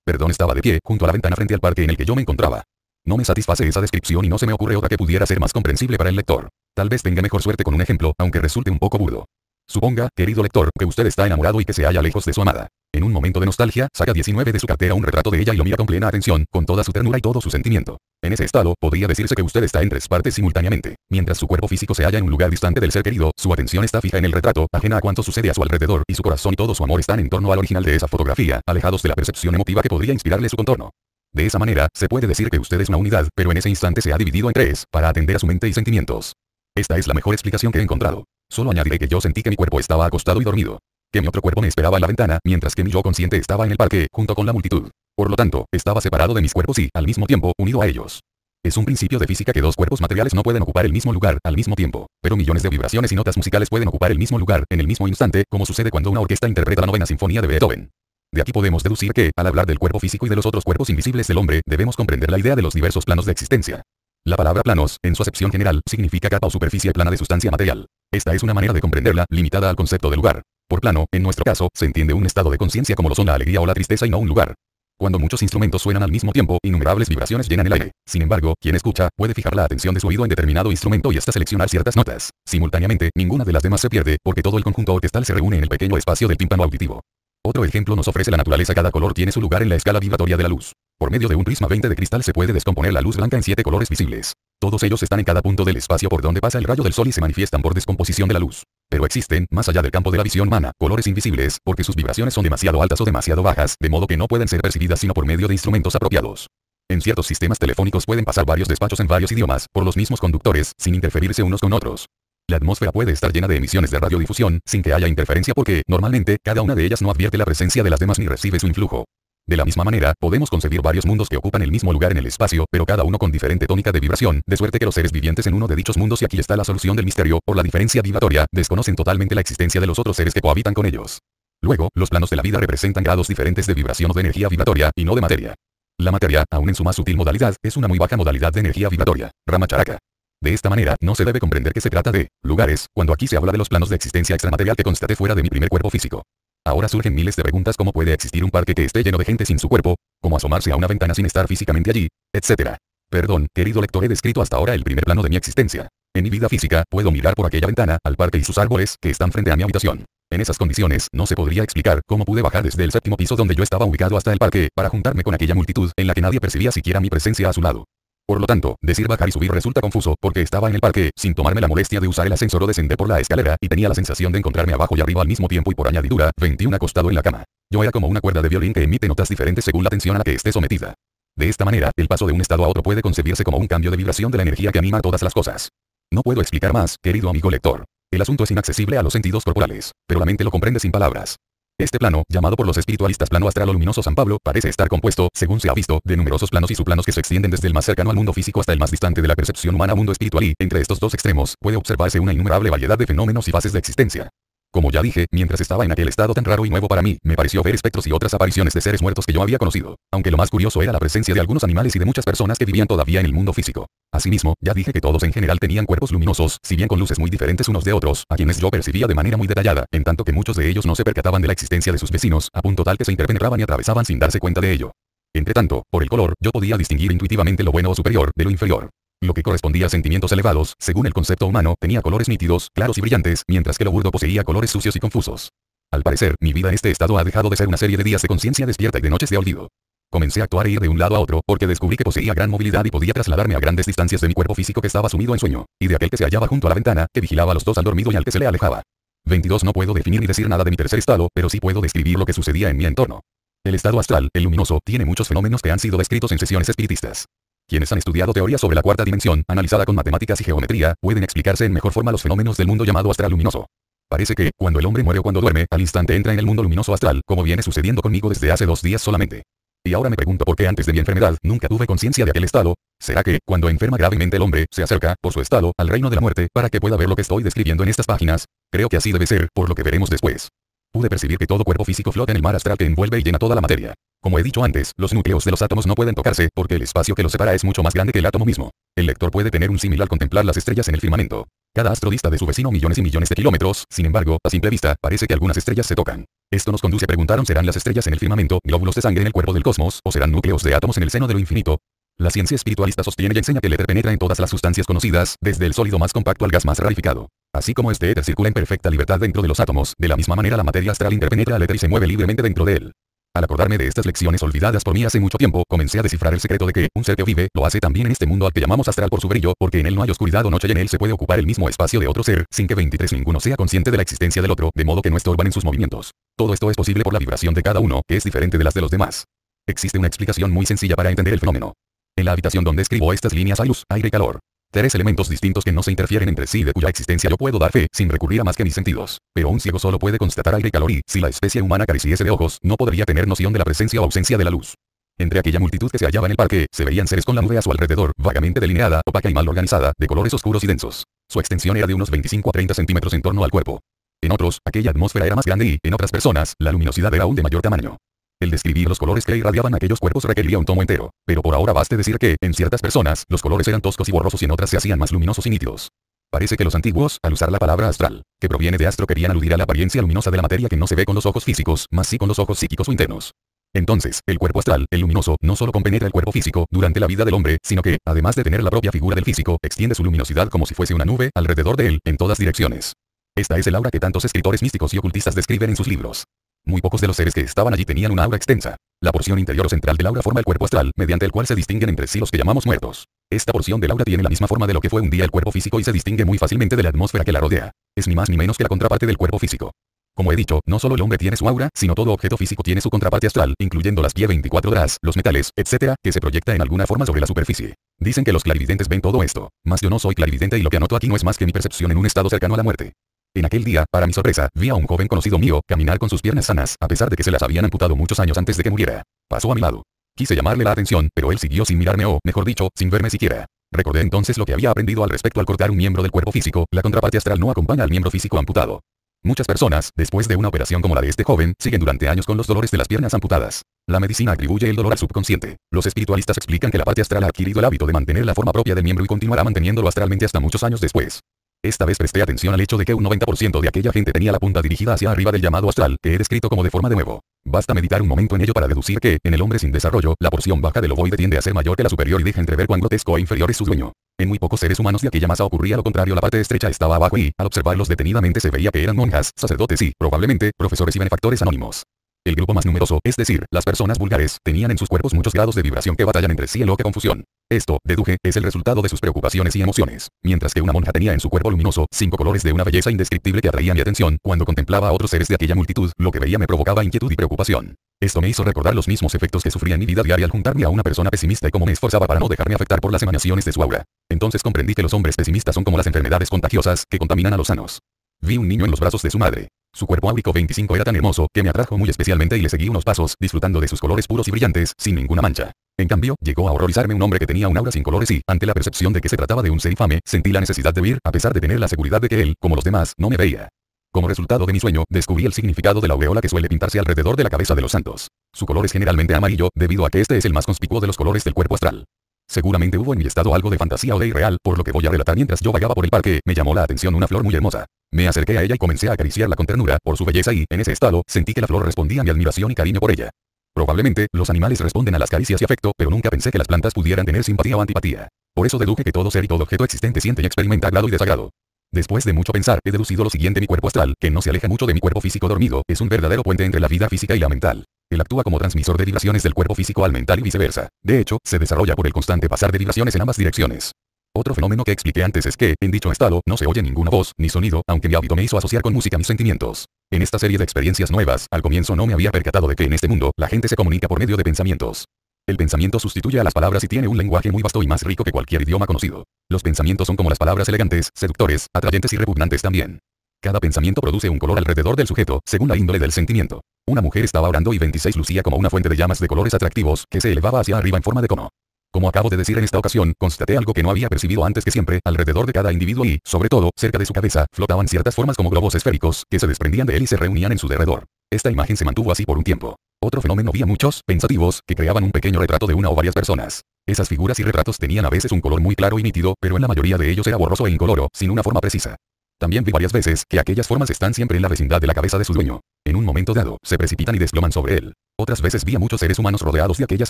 Perdón, estaba de pie, junto a la ventana frente al parque en el que yo me encontraba. No me satisface esa descripción y no se me ocurre otra que pudiera ser más comprensible para el lector. Tal vez tenga mejor suerte con un ejemplo, aunque resulte un poco burdo. Suponga, querido lector, que usted está enamorado y que se halla lejos de su amada. En un momento de nostalgia, saca 19 de su cartera un retrato de ella y lo mira con plena atención, con toda su ternura y todo su sentimiento. En ese estado, podría decirse que usted está en 3 partes simultáneamente. Mientras su cuerpo físico se halla en un lugar distante del ser querido, su atención está fija en el retrato, ajena a cuanto sucede a su alrededor, y su corazón y todo su amor están en torno al original de esa fotografía, alejados de la percepción emotiva que podría inspirarle su contorno. De esa manera, se puede decir que usted es una unidad, pero en ese instante se ha dividido en 3, para atender a su mente y sentimientos. Esta es la mejor explicación que he encontrado. Solo añadiré que yo sentí que mi cuerpo estaba acostado y dormido. Que mi otro cuerpo me esperaba en la ventana, mientras que mi yo consciente estaba en el parque, junto con la multitud. Por lo tanto, estaba separado de mis cuerpos y, al mismo tiempo, unido a ellos. Es un principio de física que 2 cuerpos materiales no pueden ocupar el mismo lugar, al mismo tiempo. Pero millones de vibraciones y notas musicales pueden ocupar el mismo lugar, en el mismo instante, como sucede cuando una orquesta interpreta la 9ª sinfonía de Beethoven. De aquí podemos deducir que, al hablar del cuerpo físico y de los otros cuerpos invisibles del hombre, debemos comprender la idea de los diversos planos de existencia. La palabra planos, en su acepción general, significa capa o superficie plana de sustancia material. Esta es una manera de comprenderla, limitada al concepto de lugar. Por plano, en nuestro caso, se entiende un estado de conciencia como lo son la alegría o la tristeza y no un lugar. Cuando muchos instrumentos suenan al mismo tiempo, innumerables vibraciones llenan el aire. Sin embargo, quien escucha, puede fijar la atención de su oído en determinado instrumento y hasta seleccionar ciertas notas. Simultáneamente, ninguna de las demás se pierde, porque todo el conjunto orquestal se reúne en el pequeño espacio del tímpano auditivo. Otro ejemplo nos ofrece la naturaleza. Cada color tiene su lugar en la escala vibratoria de la luz. Por medio de un prisma 20 de cristal se puede descomponer la luz blanca en 7 colores visibles. Todos ellos están en cada punto del espacio por donde pasa el rayo del sol y se manifiestan por descomposición de la luz. Pero existen, más allá del campo de la visión humana, colores invisibles, porque sus vibraciones son demasiado altas o demasiado bajas, de modo que no pueden ser percibidas sino por medio de instrumentos apropiados. En ciertos sistemas telefónicos pueden pasar varios despachos en varios idiomas, por los mismos conductores, sin interferirse unos con otros. La atmósfera puede estar llena de emisiones de radiodifusión, sin que haya interferencia porque, normalmente, cada una de ellas no advierte la presencia de las demás ni recibe su influjo. De la misma manera, podemos concebir varios mundos que ocupan el mismo lugar en el espacio, pero cada uno con diferente tónica de vibración, de suerte que los seres vivientes en uno de dichos mundos, y aquí está la solución del misterio, por la diferencia vibratoria, desconocen totalmente la existencia de los otros seres que cohabitan con ellos. Luego, los planos de la vida representan grados diferentes de vibración o de energía vibratoria, y no de materia. La materia, aun en su más sutil modalidad, es una muy baja modalidad de energía vibratoria, Rama Charaka. De esta manera, no se debe comprender que se trata de lugares, cuando aquí se habla de los planos de existencia extramaterial que constaté fuera de mi primer cuerpo físico. Ahora surgen miles de preguntas: ¿cómo puede existir un parque que esté lleno de gente sin su cuerpo? ¿Cómo asomarse a una ventana sin estar físicamente allí? Etcétera. Perdón, querido lector, he descrito hasta ahora el primer plano de mi existencia. En mi vida física, puedo mirar por aquella ventana, al parque y sus árboles, que están frente a mi habitación. En esas condiciones, no se podría explicar cómo pude bajar desde el 7º piso donde yo estaba ubicado hasta el parque, para juntarme con aquella multitud, en la que nadie percibía siquiera mi presencia a su lado. Por lo tanto, decir bajar y subir resulta confuso, porque estaba en el parque, sin tomarme la molestia de usar el ascensor o descender por la escalera, y tenía la sensación de encontrarme abajo y arriba al mismo tiempo y por añadidura, 21 acostado en la cama. Yo era como una cuerda de violín que emite notas diferentes según la tensión a la que esté sometida. De esta manera, el paso de un estado a otro puede concebirse como un cambio de vibración de la energía que anima a todas las cosas. No puedo explicar más, querido amigo lector. El asunto es inaccesible a los sentidos corporales, pero la mente lo comprende sin palabras. Este plano, llamado por los espiritualistas plano astral o luminoso San Pablo, parece estar compuesto, según se ha visto, de numerosos planos y subplanos que se extienden desde el más cercano al mundo físico hasta el más distante de la percepción humana mundo espiritual y, entre estos dos extremos, puede observarse una innumerable variedad de fenómenos y fases de existencia. Como ya dije, mientras estaba en aquel estado tan raro y nuevo para mí, me pareció ver espectros y otras apariciones de seres muertos que yo había conocido, aunque lo más curioso era la presencia de algunos animales y de muchas personas que vivían todavía en el mundo físico. Asimismo, ya dije que todos en general tenían cuerpos luminosos, si bien con luces muy diferentes unos de otros, a quienes yo percibía de manera muy detallada, en tanto que muchos de ellos no se percataban de la existencia de sus vecinos, a punto tal que se interpenetraban y atravesaban sin darse cuenta de ello. Entretanto, por el color, yo podía distinguir intuitivamente lo bueno o superior de lo inferior. Lo que correspondía a sentimientos elevados, según el concepto humano, tenía colores nítidos, claros y brillantes, mientras que lo burdo poseía colores sucios y confusos. Al parecer, mi vida en este estado ha dejado de ser una serie de días de conciencia despierta y de noches de olvido. Comencé a actuar e ir de un lado a otro, porque descubrí que poseía gran movilidad y podía trasladarme a grandes distancias de mi cuerpo físico que estaba sumido en sueño, y de aquel que se hallaba junto a la ventana, que vigilaba a los dos al dormido y al que se le alejaba. 22. No puedo definir ni decir nada de mi tercer estado, pero sí puedo describir lo que sucedía en mi entorno. El estado astral, el luminoso, tiene muchos fenómenos que han sido descritos en sesiones espiritistas. Quienes han estudiado teorías sobre la cuarta dimensión, analizada con matemáticas y geometría, pueden explicarse en mejor forma los fenómenos del mundo llamado astral luminoso. Parece que, cuando el hombre muere o cuando duerme, al instante entra en el mundo luminoso astral, como viene sucediendo conmigo desde hace 2 días solamente. Y ahora me pregunto por qué antes de mi enfermedad nunca tuve conciencia de aquel estado. ¿Será que, cuando enferma gravemente el hombre, se acerca, por su estado, al reino de la muerte, para que pueda ver lo que estoy describiendo en estas páginas? Creo que así debe ser, por lo que veremos después. Pude percibir que todo cuerpo físico flota en el mar astral que envuelve y llena toda la materia. Como he dicho antes, los núcleos de los átomos no pueden tocarse, porque el espacio que los separa es mucho más grande que el átomo mismo. El lector puede tener un símil al contemplar las estrellas en el firmamento. Cada astro dista de su vecino millones y millones de kilómetros, sin embargo, a simple vista, parece que algunas estrellas se tocan. Esto nos conduce a preguntar, ¿serán las estrellas en el firmamento glóbulos de sangre en el cuerpo del cosmos, o serán núcleos de átomos en el seno de lo infinito? La ciencia espiritualista sostiene y enseña que el éter penetra en todas las sustancias conocidas, desde el sólido más compacto al gas más rarificado. Así como este éter circula en perfecta libertad dentro de los átomos, de la misma manera la materia astral interpenetra al éter y se mueve libremente dentro de él. Al acordarme de estas lecciones olvidadas por mí hace mucho tiempo, comencé a descifrar el secreto de que un ser que vive, lo hace también en este mundo al que llamamos astral por su brillo, porque en él no hay oscuridad o noche y en él se puede ocupar el mismo espacio de otro ser, sin que 23 ninguno sea consciente de la existencia del otro, de modo que no estorban en sus movimientos. Todo esto es posible por la vibración de cada uno, que es diferente de las de los demás. Existe una explicación muy sencilla para entender el fenómeno. En la habitación donde escribo estas líneas hay luz, aire y calor. 3 elementos distintos que no se interfieren entre sí, de cuya existencia yo puedo dar fe, sin recurrir a más que mis sentidos. Pero un ciego solo puede constatar aire y calor y, si la especie humana careciese de ojos, no podría tener noción de la presencia o ausencia de la luz. Entre aquella multitud que se hallaba en el parque, se veían seres con la nube a su alrededor, vagamente delineada, opaca y mal organizada, de colores oscuros y densos. Su extensión era de unos 25 a 30 centímetros en torno al cuerpo. En otros, aquella atmósfera era más grande y, en otras personas, la luminosidad era aún de mayor tamaño. El describir los colores que irradiaban aquellos cuerpos requeriría un tomo entero, pero por ahora baste decir que, en ciertas personas, los colores eran toscos y borrosos y en otras se hacían más luminosos y nítidos. Parece que los antiguos, al usar la palabra astral, que proviene de astro, querían aludir a la apariencia luminosa de la materia que no se ve con los ojos físicos, más sí con los ojos psíquicos o internos. Entonces, el cuerpo astral, el luminoso, no solo compenetra el cuerpo físico durante la vida del hombre, sino que, además de tener la propia figura del físico, extiende su luminosidad como si fuese una nube, alrededor de él, en todas direcciones. Esta es el aura que tantos escritores místicos y ocultistas describen en sus libros. Muy pocos de los seres que estaban allí tenían una aura extensa. La porción interior o central del aura forma el cuerpo astral, mediante el cual se distinguen entre sí los que llamamos muertos. Esta porción del aura tiene la misma forma de lo que fue un día el cuerpo físico y se distingue muy fácilmente de la atmósfera que la rodea. Es ni más ni menos que la contraparte del cuerpo físico. Como he dicho, no solo el hombre tiene su aura, sino todo objeto físico tiene su contraparte astral, incluyendo las 24 horas, los metales, etc., que se proyecta en alguna forma sobre la superficie. Dicen que los clarividentes ven todo esto, mas yo no soy clarividente y lo que anoto aquí no es más que mi percepción en un estado cercano a la muerte. En aquel día, para mi sorpresa, vi a un joven conocido mío caminar con sus piernas sanas, a pesar de que se las habían amputado muchos años antes de que muriera. Pasó a mi lado. Quise llamarle la atención, pero él siguió sin mirarme o, mejor dicho, sin verme siquiera. Recordé entonces lo que había aprendido al respecto al cortar un miembro del cuerpo físico, la contraparte astral no acompaña al miembro físico amputado. Muchas personas, después de una operación como la de este joven, siguen durante años con los dolores de las piernas amputadas. La medicina atribuye el dolor al subconsciente. Los espiritualistas explican que la parte astral ha adquirido el hábito de mantener la forma propia del miembro y continuará manteniéndolo astralmente hasta muchos años después. Esta vez presté atención al hecho de que un 90% de aquella gente tenía la punta dirigida hacia arriba del llamado astral, que he descrito como de forma de huevo. Basta meditar un momento en ello para deducir que, en el hombre sin desarrollo, la porción baja del ovoide tiende a ser mayor que la superior y deja entrever cuán grotesco e inferior es su dueño. En muy pocos seres humanos de aquella masa ocurría lo contrario, la parte estrecha estaba abajo y, al observarlos detenidamente se veía que eran monjas, sacerdotes y, probablemente, profesores y benefactores anónimos. El grupo más numeroso, es decir, las personas vulgares, tenían en sus cuerpos muchos grados de vibración que batallan entre sí en loca confusión. Esto, deduje, es el resultado de sus preocupaciones y emociones. Mientras que una monja tenía en su cuerpo luminoso 5 colores de una belleza indescriptible que atraía mi atención, cuando contemplaba a otros seres de aquella multitud, lo que veía me provocaba inquietud y preocupación. Esto me hizo recordar los mismos efectos que sufría en mi vida diaria al juntarme a una persona pesimista y cómo me esforzaba para no dejarme afectar por las emanaciones de su aura. Entonces comprendí que los hombres pesimistas son como las enfermedades contagiosas, que contaminan a los sanos. Vi un niño en los brazos de su madre. Su cuerpo áurico 25 era tan hermoso, que me atrajo muy especialmente y le seguí unos pasos, disfrutando de sus colores puros y brillantes, sin ninguna mancha. En cambio, llegó a horrorizarme un hombre que tenía un aura sin colores y, ante la percepción de que se trataba de un ser infame, sentí la necesidad de huir, a pesar de tener la seguridad de que él, como los demás, no me veía. Como resultado de mi sueño, descubrí el significado de la aureola que suele pintarse alrededor de la cabeza de los santos. Su color es generalmente amarillo, debido a que este es el más conspicuo de los colores del cuerpo astral. Seguramente hubo en mi estado algo de fantasía o de irreal, por lo que voy a relatar mientras yo vagaba por el parque, me llamó la atención una flor muy hermosa. Me acerqué a ella y comencé a acariciarla con ternura, por su belleza y, en ese estado, sentí que la flor respondía a mi admiración y cariño por ella. Probablemente, los animales responden a las caricias y afecto, pero nunca pensé que las plantas pudieran tener simpatía o antipatía. Por eso deduje que todo ser y todo objeto existente siente y experimenta agrado y desagrado. Después de mucho pensar, he deducido lo siguiente: mi cuerpo astral, que no se aleja mucho de mi cuerpo físico dormido, es un verdadero puente entre la vida física y la mental. Él actúa como transmisor de vibraciones del cuerpo físico al mental y viceversa. De hecho, se desarrolla por el constante pasar de vibraciones en ambas direcciones. Otro fenómeno que expliqué antes es que, en dicho estado, no se oye ninguna voz, ni sonido, aunque mi hábito me hizo asociar con música mis sentimientos. En esta serie de experiencias nuevas, al comienzo no me había percatado de que en este mundo, la gente se comunica por medio de pensamientos. El pensamiento sustituye a las palabras y tiene un lenguaje muy vasto y más rico que cualquier idioma conocido. Los pensamientos son como las palabras elegantes, seductores, atrayentes y repugnantes también. Cada pensamiento produce un color alrededor del sujeto, según la índole del sentimiento. Una mujer estaba orando y 26 lucía como una fuente de llamas de colores atractivos, que se elevaba hacia arriba en forma de cono. Como acabo de decir en esta ocasión, constaté algo que no había percibido antes, que siempre, alrededor de cada individuo y, sobre todo, cerca de su cabeza, flotaban ciertas formas como globos esféricos, que se desprendían de él y se reunían en su derredor. Esta imagen se mantuvo así por un tiempo. Otro fenómeno: vi a muchos, pensativos, que creaban un pequeño retrato de una o varias personas. Esas figuras y retratos tenían a veces un color muy claro y nítido, pero en la mayoría de ellos era borroso e incoloro, sin una forma precisa. También vi varias veces que aquellas formas están siempre en la vecindad de la cabeza de su dueño. En un momento dado, se precipitan y desploman sobre él. Otras veces vi a muchos seres humanos rodeados de aquellas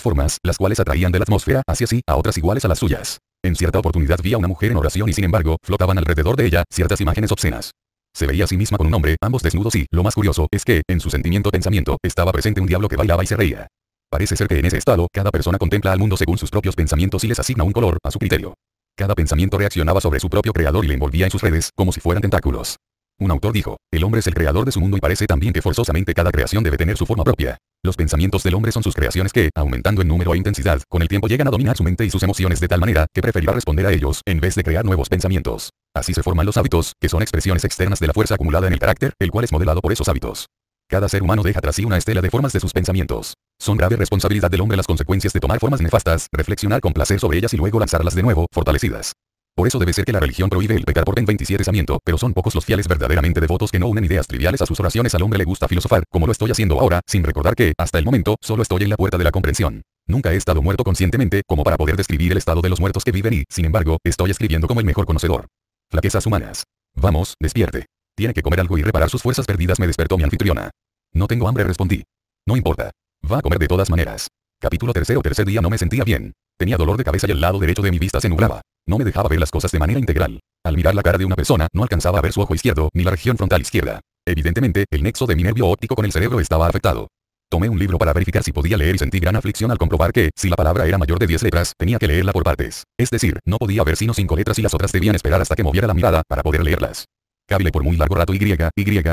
formas, las cuales atraían de la atmósfera hacia sí a otras iguales a las suyas. En cierta oportunidad vi a una mujer en oración y sin embargo, flotaban alrededor de ella ciertas imágenes obscenas. Se veía a sí misma con un hombre, ambos desnudos y, lo más curioso, es que, en su sentimiento-pensamiento, estaba presente un diablo que bailaba y se reía. Parece ser que en ese estado, cada persona contempla al mundo según sus propios pensamientos y les asigna un color, a su criterio. Cada pensamiento reaccionaba sobre su propio creador y le envolvía en sus redes, como si fueran tentáculos. Un autor dijo: el hombre es el creador de su mundo y parece también que forzosamente cada creación debe tener su forma propia. Los pensamientos del hombre son sus creaciones que, aumentando en número e intensidad, con el tiempo llegan a dominar su mente y sus emociones de tal manera, que preferirá responder a ellos, en vez de crear nuevos pensamientos. Así se forman los hábitos, que son expresiones externas de la fuerza acumulada en el carácter, el cual es modelado por esos hábitos. Cada ser humano deja tras sí una estela de formas de sus pensamientos. Son grave responsabilidad del hombre las consecuencias de tomar formas nefastas, reflexionar con placer sobre ellas y luego lanzarlas de nuevo, fortalecidas. Por eso debe ser que la religión prohíbe el pecar por 27 pensamiento, pero son pocos los fieles verdaderamente devotos que no unen ideas triviales a sus oraciones. Al hombre le gusta filosofar, como lo estoy haciendo ahora, sin recordar que, hasta el momento, solo estoy en la puerta de la comprensión. Nunca he estado muerto conscientemente, como para poder describir el estado de los muertos que viven y, sin embargo, estoy escribiendo como el mejor conocedor. Flaquezas humanas. Vamos, despierte. Tiene que comer algo y reparar sus fuerzas perdidas, me despertó mi anfitriona. No tengo hambre, respondí. No importa. Va a comer de todas maneras. Capítulo tercero. Tercer día. No me sentía bien. Tenía dolor de cabeza y el lado derecho de mi vista se nublaba. No me dejaba ver las cosas de manera integral. Al mirar la cara de una persona, no alcanzaba a ver su ojo izquierdo, ni la región frontal izquierda. Evidentemente, el nexo de mi nervio óptico con el cerebro estaba afectado. Tomé un libro para verificar si podía leer y sentí gran aflicción al comprobar que, si la palabra era mayor de 10 letras, tenía que leerla por partes. Es decir, no podía ver sino 5 letras y las otras debían esperar hasta que moviera la mirada, para poder leerlas. Cabilé por muy largo rato.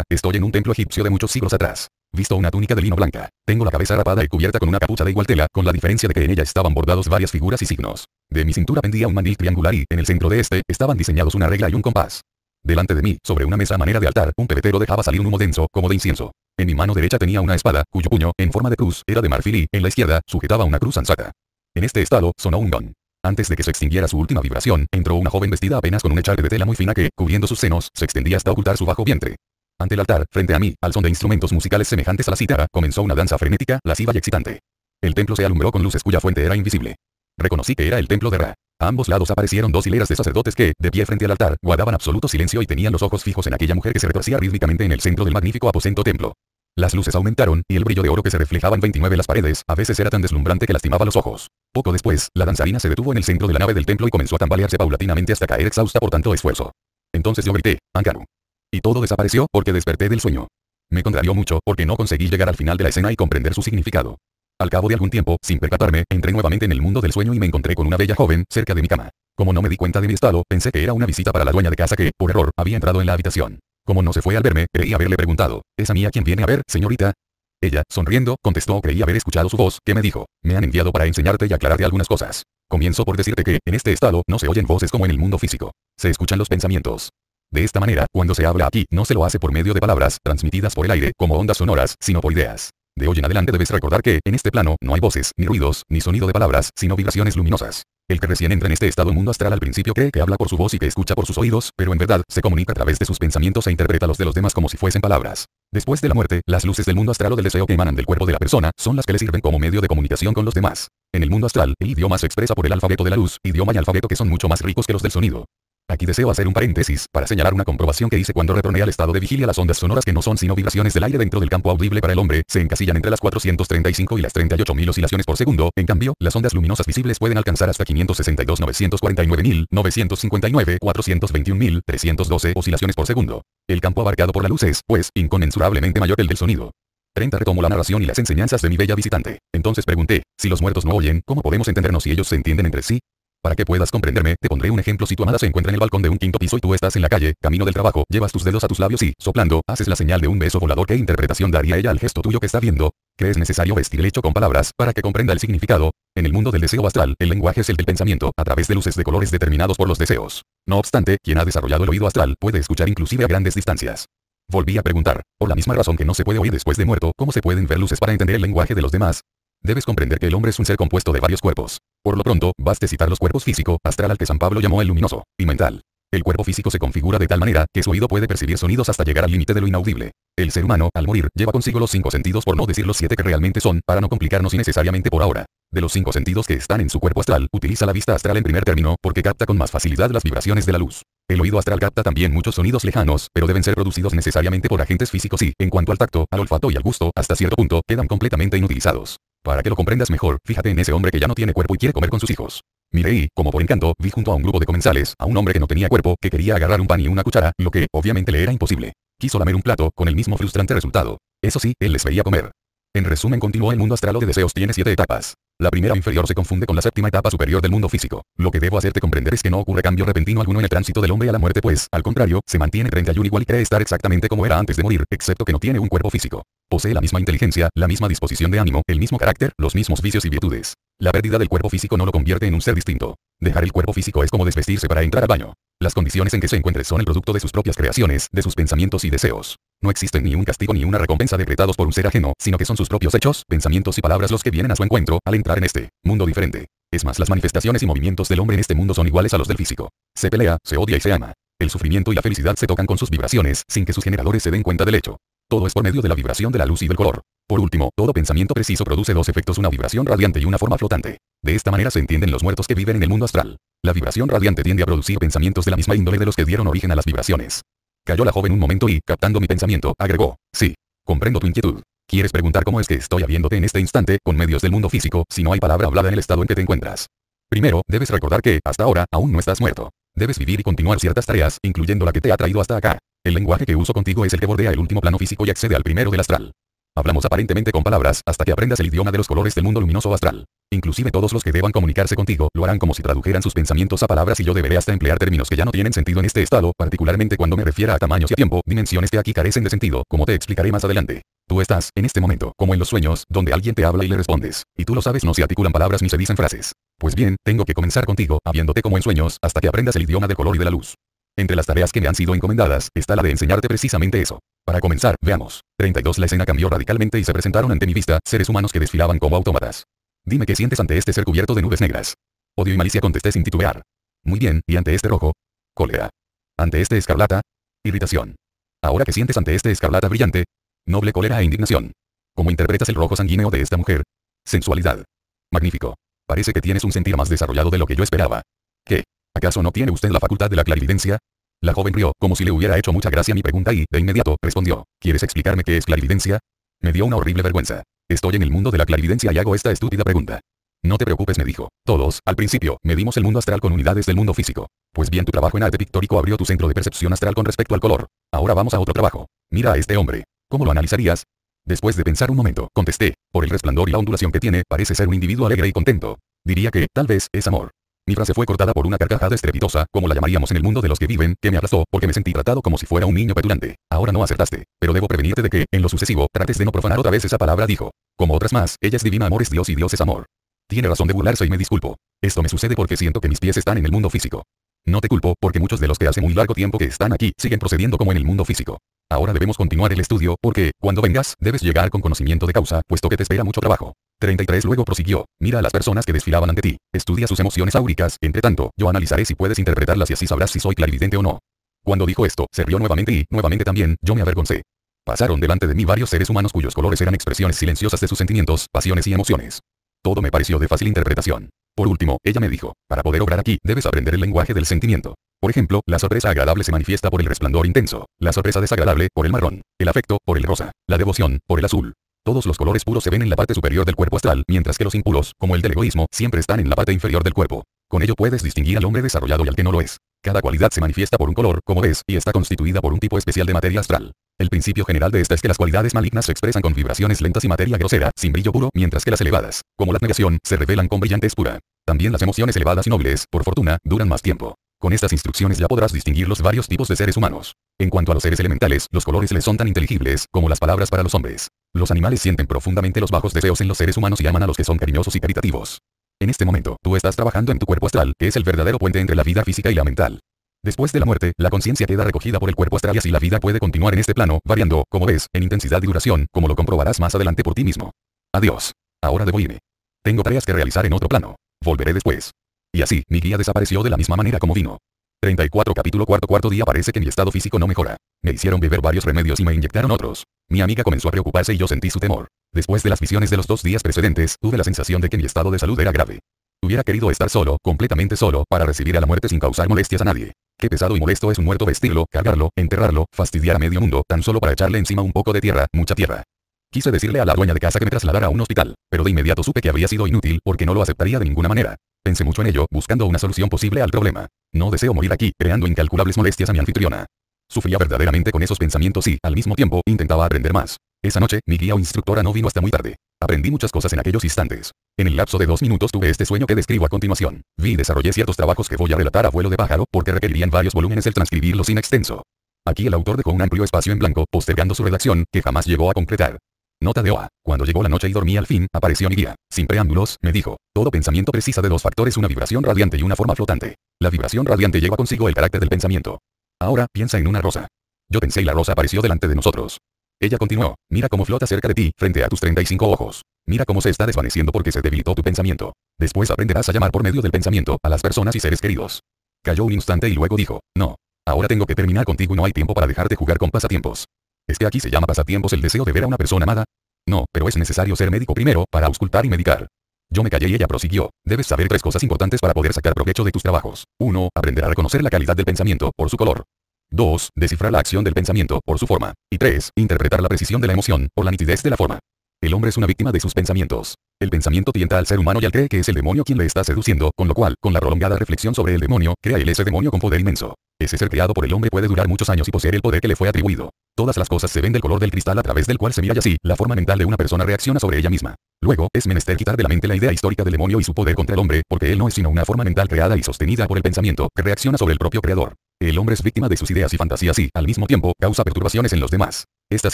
Estoy en un templo egipcio de muchos siglos atrás. Visto una túnica de lino blanca. Tengo la cabeza rapada y cubierta con una capucha de igual tela, con la diferencia de que en ella estaban bordados varias figuras y signos. De mi cintura pendía un mandil triangular y, en el centro de este, estaban diseñados una regla y un compás. Delante de mí, sobre una mesa a manera de altar, un pebetero dejaba salir un humo denso, como de incienso. En mi mano derecha tenía una espada, cuyo puño, en forma de cruz, era de marfil y, en la izquierda, sujetaba una cruz ansata. En este estado, sonó un gong. Antes de que se extinguiera su última vibración, entró una joven vestida apenas con un echarpe de tela muy fina que, cubriendo sus senos, se extendía hasta ocultar su bajo vientre. Ante el altar, frente a mí, al son de instrumentos musicales semejantes a la cítara, comenzó una danza frenética, lasciva y excitante. El templo se alumbró con luces cuya fuente era invisible. Reconocí que era el templo de Ra. A ambos lados aparecieron 2 hileras de sacerdotes que, de pie frente al altar, guardaban absoluto silencio y tenían los ojos fijos en aquella mujer que se retorcía rítmicamente en el centro del magnífico aposento templo. Las luces aumentaron, y el brillo de oro que se reflejaba en 29 las paredes, a veces era tan deslumbrante que lastimaba los ojos. Poco después, la danzarina se detuvo en el centro de la nave del templo y comenzó a tambalearse paulatinamente hasta caer exhausta por tanto esfuerzo. Entonces yo grité: Ankaru. Y todo desapareció, porque desperté del sueño. Me contrarió mucho, porque no conseguí llegar al final de la escena y comprender su significado. Al cabo de algún tiempo, sin percatarme, entré nuevamente en el mundo del sueño y me encontré con una bella joven, cerca de mi cama. Como no me di cuenta de mi estado, pensé que era una visita para la dueña de casa que, por error, había entrado en la habitación. Como no se fue al verme, creí haberle preguntado, ¿es a mí a quien viene a ver, señorita? Ella, sonriendo, contestó, creí haber escuchado su voz, que me dijo, me han enviado para enseñarte y aclararte algunas cosas. Comienzo por decirte que, en este estado, no se oyen voces como en el mundo físico. Se escuchan los pensamientos. De esta manera, cuando se habla aquí, no se lo hace por medio de palabras, transmitidas por el aire, como ondas sonoras, sino por ideas. De hoy en adelante debes recordar que, en este plano, no hay voces, ni ruidos, ni sonido de palabras, sino vibraciones luminosas. El que recién entra en este estado mundo astral al principio cree que habla por su voz y que escucha por sus oídos, pero en verdad, se comunica a través de sus pensamientos e interpreta los de los demás como si fuesen palabras. Después de la muerte, las luces del mundo astral o del deseo que emanan del cuerpo de la persona, son las que le sirven como medio de comunicación con los demás. En el mundo astral, el idioma se expresa por el alfabeto de la luz, idioma y alfabeto que son mucho más ricos que los del sonido. Aquí deseo hacer un paréntesis, para señalar una comprobación que hice cuando retorné al estado de vigilia. Las ondas sonoras que no son sino vibraciones del aire dentro del campo audible para el hombre, se encasillan entre las 435 y las 38.000 oscilaciones por segundo. En cambio, las ondas luminosas visibles pueden alcanzar hasta 562.949.959, 421.312 oscilaciones por segundo. El campo abarcado por la luz es, pues, inconmensurablemente mayor que el del sonido. 30. Retomo la narración y las enseñanzas de mi bella visitante. Entonces pregunté, si los muertos no oyen, ¿cómo podemos entendernos si ellos se entienden entre sí? Para que puedas comprenderme, te pondré un ejemplo. Si tu amada se encuentra en el balcón de un quinto piso y tú estás en la calle, camino del trabajo, llevas tus dedos a tus labios y, soplando, haces la señal de un beso volador. ¿Qué interpretación daría ella al gesto tuyo que está viendo? ¿Crees necesario vestir el hecho con palabras, para que comprenda el significado? En el mundo del deseo astral, el lenguaje es el del pensamiento, a través de luces de colores determinados por los deseos. No obstante, quien ha desarrollado el oído astral, puede escuchar inclusive a grandes distancias. Volví a preguntar, por la misma razón que no se puede oír después de muerto, ¿cómo se pueden ver luces para entender el lenguaje de los demás? Debes comprender que el hombre es un ser compuesto de varios cuerpos. Por lo pronto, baste citar los cuerpos físico, astral al que San Pablo llamó el luminoso, y mental. El cuerpo físico se configura de tal manera, que su oído puede percibir sonidos hasta llegar al límite de lo inaudible. El ser humano, al morir, lleva consigo los 5 sentidos, por no decir los 7 que realmente son, para no complicarnos innecesariamente por ahora. De los 5 sentidos que están en su cuerpo astral, utiliza la vista astral en primer término, porque capta con más facilidad las vibraciones de la luz. El oído astral capta también muchos sonidos lejanos, pero deben ser producidos necesariamente por agentes físicos y, en cuanto al tacto, al olfato y al gusto, hasta cierto punto, quedan completamente inutilizados. Para que lo comprendas mejor, fíjate en ese hombre que ya no tiene cuerpo y quiere comer con sus hijos. Miré y, como por encanto, vi junto a un grupo de comensales, a un hombre que no tenía cuerpo, que quería agarrar un pan y una cuchara, lo que, obviamente le era imposible. Quiso lamer un plato, con el mismo frustrante resultado. Eso sí, él les veía comer. En resumen, continuó, el mundo astral o de deseos tiene 7 etapas. La primera inferior se confunde con la séptima etapa superior del mundo físico. Lo que debo hacerte comprender es que no ocurre cambio repentino alguno en el tránsito del hombre a la muerte, pues, al contrario, se mantiene 31 igual y cree estar exactamente como era antes de morir, excepto que no tiene un cuerpo físico. Posee la misma inteligencia, la misma disposición de ánimo, el mismo carácter, los mismos vicios y virtudes. La pérdida del cuerpo físico no lo convierte en un ser distinto. Dejar el cuerpo físico es como desvestirse para entrar al baño. Las condiciones en que se encuentre son el producto de sus propias creaciones, de sus pensamientos y deseos. No existen ni un castigo ni una recompensa decretados por un ser ajeno, sino que son sus propios hechos, pensamientos y palabras los que vienen a su encuentro, al entrar en este mundo diferente. Es más, las manifestaciones y movimientos del hombre en este mundo son iguales a los del físico. Se pelea, se odia y se ama. El sufrimiento y la felicidad se tocan con sus vibraciones, sin que sus generadores se den cuenta del hecho. Todo es por medio de la vibración de la luz y del color. Por último, todo pensamiento preciso produce dos efectos: una vibración radiante y una forma flotante. De esta manera se entienden los muertos que viven en el mundo astral. La vibración radiante tiende a producir pensamientos de la misma índole de los que dieron origen a las vibraciones. Calló la joven un momento y, captando mi pensamiento, agregó, sí, comprendo tu inquietud. ¿Quieres preguntar cómo es que estoy habiéndote en este instante, con medios del mundo físico, si no hay palabra hablada en el estado en que te encuentras? Primero, debes recordar que, hasta ahora, aún no estás muerto. Debes vivir y continuar ciertas tareas, incluyendo la que te ha traído hasta acá. El lenguaje que uso contigo es el que bordea el último plano físico y accede al primero del astral. Hablamos aparentemente con palabras, hasta que aprendas el idioma de los colores del mundo luminoso astral. Inclusive todos los que deban comunicarse contigo, lo harán como si tradujeran sus pensamientos a palabras, y yo deberé hasta emplear términos que ya no tienen sentido en este estado, particularmente cuando me refiera a tamaños y a tiempo. Dimensiones que aquí carecen de sentido, como te explicaré más adelante. Tú estás, en este momento, como en los sueños, donde alguien te habla y le respondes. Y tú lo sabes, no se articulan palabras ni se dicen frases. Pues bien, tengo que comenzar contigo, habiéndote como en sueños, hasta que aprendas el idioma del color y de la luz. Entre las tareas que me han sido encomendadas, está la de enseñarte precisamente eso. Para comenzar, veamos. 32. La escena cambió radicalmente y se presentaron ante mi vista seres humanos que desfilaban como autómatas. Dime qué sientes ante este ser cubierto de nubes negras. Odio y malicia, contesté sin titubear. Muy bien, ¿y ante este rojo? Cólera. ¿Ante este escarlata? Irritación. Ahora, ¿qué sientes ante este escarlata brillante? Noble cólera e indignación. ¿Cómo interpretas el rojo sanguíneo de esta mujer? Sensualidad. Magnífico. Parece que tienes un sentir más desarrollado de lo que yo esperaba. ¿Qué? ¿Acaso no tiene usted la facultad de la clarividencia? La joven rió, como si le hubiera hecho mucha gracia mi pregunta y, de inmediato, respondió, ¿quieres explicarme qué es clarividencia? Me dio una horrible vergüenza. Estoy en el mundo de la clarividencia y hago esta estúpida pregunta. No te preocupes, me dijo. Todos, al principio, medimos el mundo astral con unidades del mundo físico. Pues bien, tu trabajo en arte pictórico abrió tu centro de percepción astral con respecto al color. Ahora vamos a otro trabajo. Mira a este hombre. ¿Cómo lo analizarías? Después de pensar un momento, contesté, por el resplandor y la ondulación que tiene, parece ser un individuo alegre y contento. Diría que, tal vez, es amor. Mi frase fue cortada por una carcajada estrepitosa, como la llamaríamos en el mundo de los que viven, que me aplastó, porque me sentí tratado como si fuera un niño petulante. Ahora no acertaste, pero debo prevenirte de que, en lo sucesivo, trates de no profanar otra vez esa palabra, dijo. Como otras más, ella es divina, amor es Dios y Dios es amor. Tiene razón de burlarse y me disculpo. Esto me sucede porque siento que mis pies están en el mundo físico. No te culpo, porque muchos de los que hace muy largo tiempo que están aquí, siguen procediendo como en el mundo físico. Ahora debemos continuar el estudio, porque, cuando vengas, debes llegar con conocimiento de causa, puesto que te espera mucho trabajo. 33 Luego prosiguió, mira a las personas que desfilaban ante ti, estudia sus emociones áuricas, entre tanto, yo analizaré si puedes interpretarlas y así sabrás si soy clarividente o no. Cuando dijo esto, se rió nuevamente y, nuevamente también, yo me avergoncé. Pasaron delante de mí varios seres humanos cuyos colores eran expresiones silenciosas de sus sentimientos, pasiones y emociones. Todo me pareció de fácil interpretación. Por último, ella me dijo, para poder obrar aquí, debes aprender el lenguaje del sentimiento. Por ejemplo, la sorpresa agradable se manifiesta por el resplandor intenso, la sorpresa desagradable, por el marrón, el afecto, por el rosa, la devoción, por el azul. Todos los colores puros se ven en la parte superior del cuerpo astral, mientras que los impuros, como el del egoísmo, siempre están en la parte inferior del cuerpo. Con ello puedes distinguir al hombre desarrollado y al que no lo es. Cada cualidad se manifiesta por un color, como ves, y está constituida por un tipo especial de materia astral. El principio general de esta es que las cualidades malignas se expresan con vibraciones lentas y materia grosera, sin brillo puro, mientras que las elevadas, como la abnegación, se revelan con brillantez pura. También las emociones elevadas y nobles, por fortuna, duran más tiempo. Con estas instrucciones ya podrás distinguir los varios tipos de seres humanos. En cuanto a los seres elementales, los colores les son tan inteligibles como las palabras para los hombres. Los animales sienten profundamente los bajos deseos en los seres humanos y aman a los que son cariñosos y caritativos. En este momento, tú estás trabajando en tu cuerpo astral, que es el verdadero puente entre la vida física y la mental. Después de la muerte, la conciencia queda recogida por el cuerpo astral y así la vida puede continuar en este plano, variando, como ves, en intensidad y duración, como lo comprobarás más adelante por ti mismo. Adiós. Ahora debo irme. Tengo tareas que realizar en otro plano. Volveré después. Y así, mi guía desapareció de la misma manera como vino. 34 Capítulo cuarto día. Parece que mi estado físico no mejora. Me hicieron beber varios remedios y me inyectaron otros. Mi amiga comenzó a preocuparse y yo sentí su temor. Después de las visiones de los 2 días precedentes, tuve la sensación de que mi estado de salud era grave. Hubiera querido estar solo, completamente solo, para recibir a la muerte sin causar molestias a nadie. Qué pesado y molesto es un muerto vestirlo, cargarlo, enterrarlo, fastidiar a medio mundo, tan solo para echarle encima un poco de tierra, mucha tierra. Quise decirle a la dueña de casa que me trasladara a un hospital, pero de inmediato supe que habría sido inútil porque no lo aceptaría de ninguna manera. Pensé mucho en ello, buscando una solución posible al problema. No deseo morir aquí, creando incalculables molestias a mi anfitriona. Sufría verdaderamente con esos pensamientos y, al mismo tiempo, intentaba aprender más. Esa noche, mi guía o instructora no vino hasta muy tarde. Aprendí muchas cosas en aquellos instantes. En el lapso de 2 minutos tuve este sueño que describo a continuación. Vi y desarrollé ciertos trabajos que voy a relatar a vuelo de pájaro porque requerirían varios volúmenes el transcribirlos in extenso. Aquí el autor dejó un amplio espacio en blanco, postergando su redacción, que jamás llegó a concretar. Nota de OA. Cuando llegó la noche y dormí al fin, apareció mi guía. Sin preámbulos, me dijo, todo pensamiento precisa de 2 factores, una vibración radiante y una forma flotante. La vibración radiante lleva consigo el carácter del pensamiento. Ahora, piensa en una rosa. Yo pensé y la rosa apareció delante de nosotros. Ella continuó, mira cómo flota cerca de ti, frente a tus 35 ojos. Mira cómo se está desvaneciendo porque se debilitó tu pensamiento. Después aprenderás a llamar por medio del pensamiento a las personas y seres queridos. Calló un instante y luego dijo, no. Ahora tengo que terminar contigo y no hay tiempo para dejar de jugar con pasatiempos. ¿Es que aquí se llama pasatiempos el deseo de ver a una persona amada? No, pero es necesario ser médico primero, para auscultar y medicar. Yo me callé y ella prosiguió. Debes saber 3 cosas importantes para poder sacar provecho de tus trabajos. 1. Aprender a reconocer la calidad del pensamiento, por su color. 2. Descifrar la acción del pensamiento, por su forma. Y 3. Interpretar la precisión de la emoción, por la nitidez de la forma. El hombre es una víctima de sus pensamientos. El pensamiento tienta al ser humano y al cree que es el demonio quien le está seduciendo, con lo cual, con la prolongada reflexión sobre el demonio, crea él ese demonio con poder inmenso. Ese ser creado por el hombre puede durar muchos años y poseer el poder que le fue atribuido. Todas las cosas se ven del color del cristal a través del cual se mira y así, la forma mental de una persona reacciona sobre ella misma. Luego, es menester quitar de la mente la idea histórica del demonio y su poder contra el hombre, porque él no es sino una forma mental creada y sostenida por el pensamiento, que reacciona sobre el propio creador. El hombre es víctima de sus ideas y fantasías y, al mismo tiempo, causa perturbaciones en los demás. Estas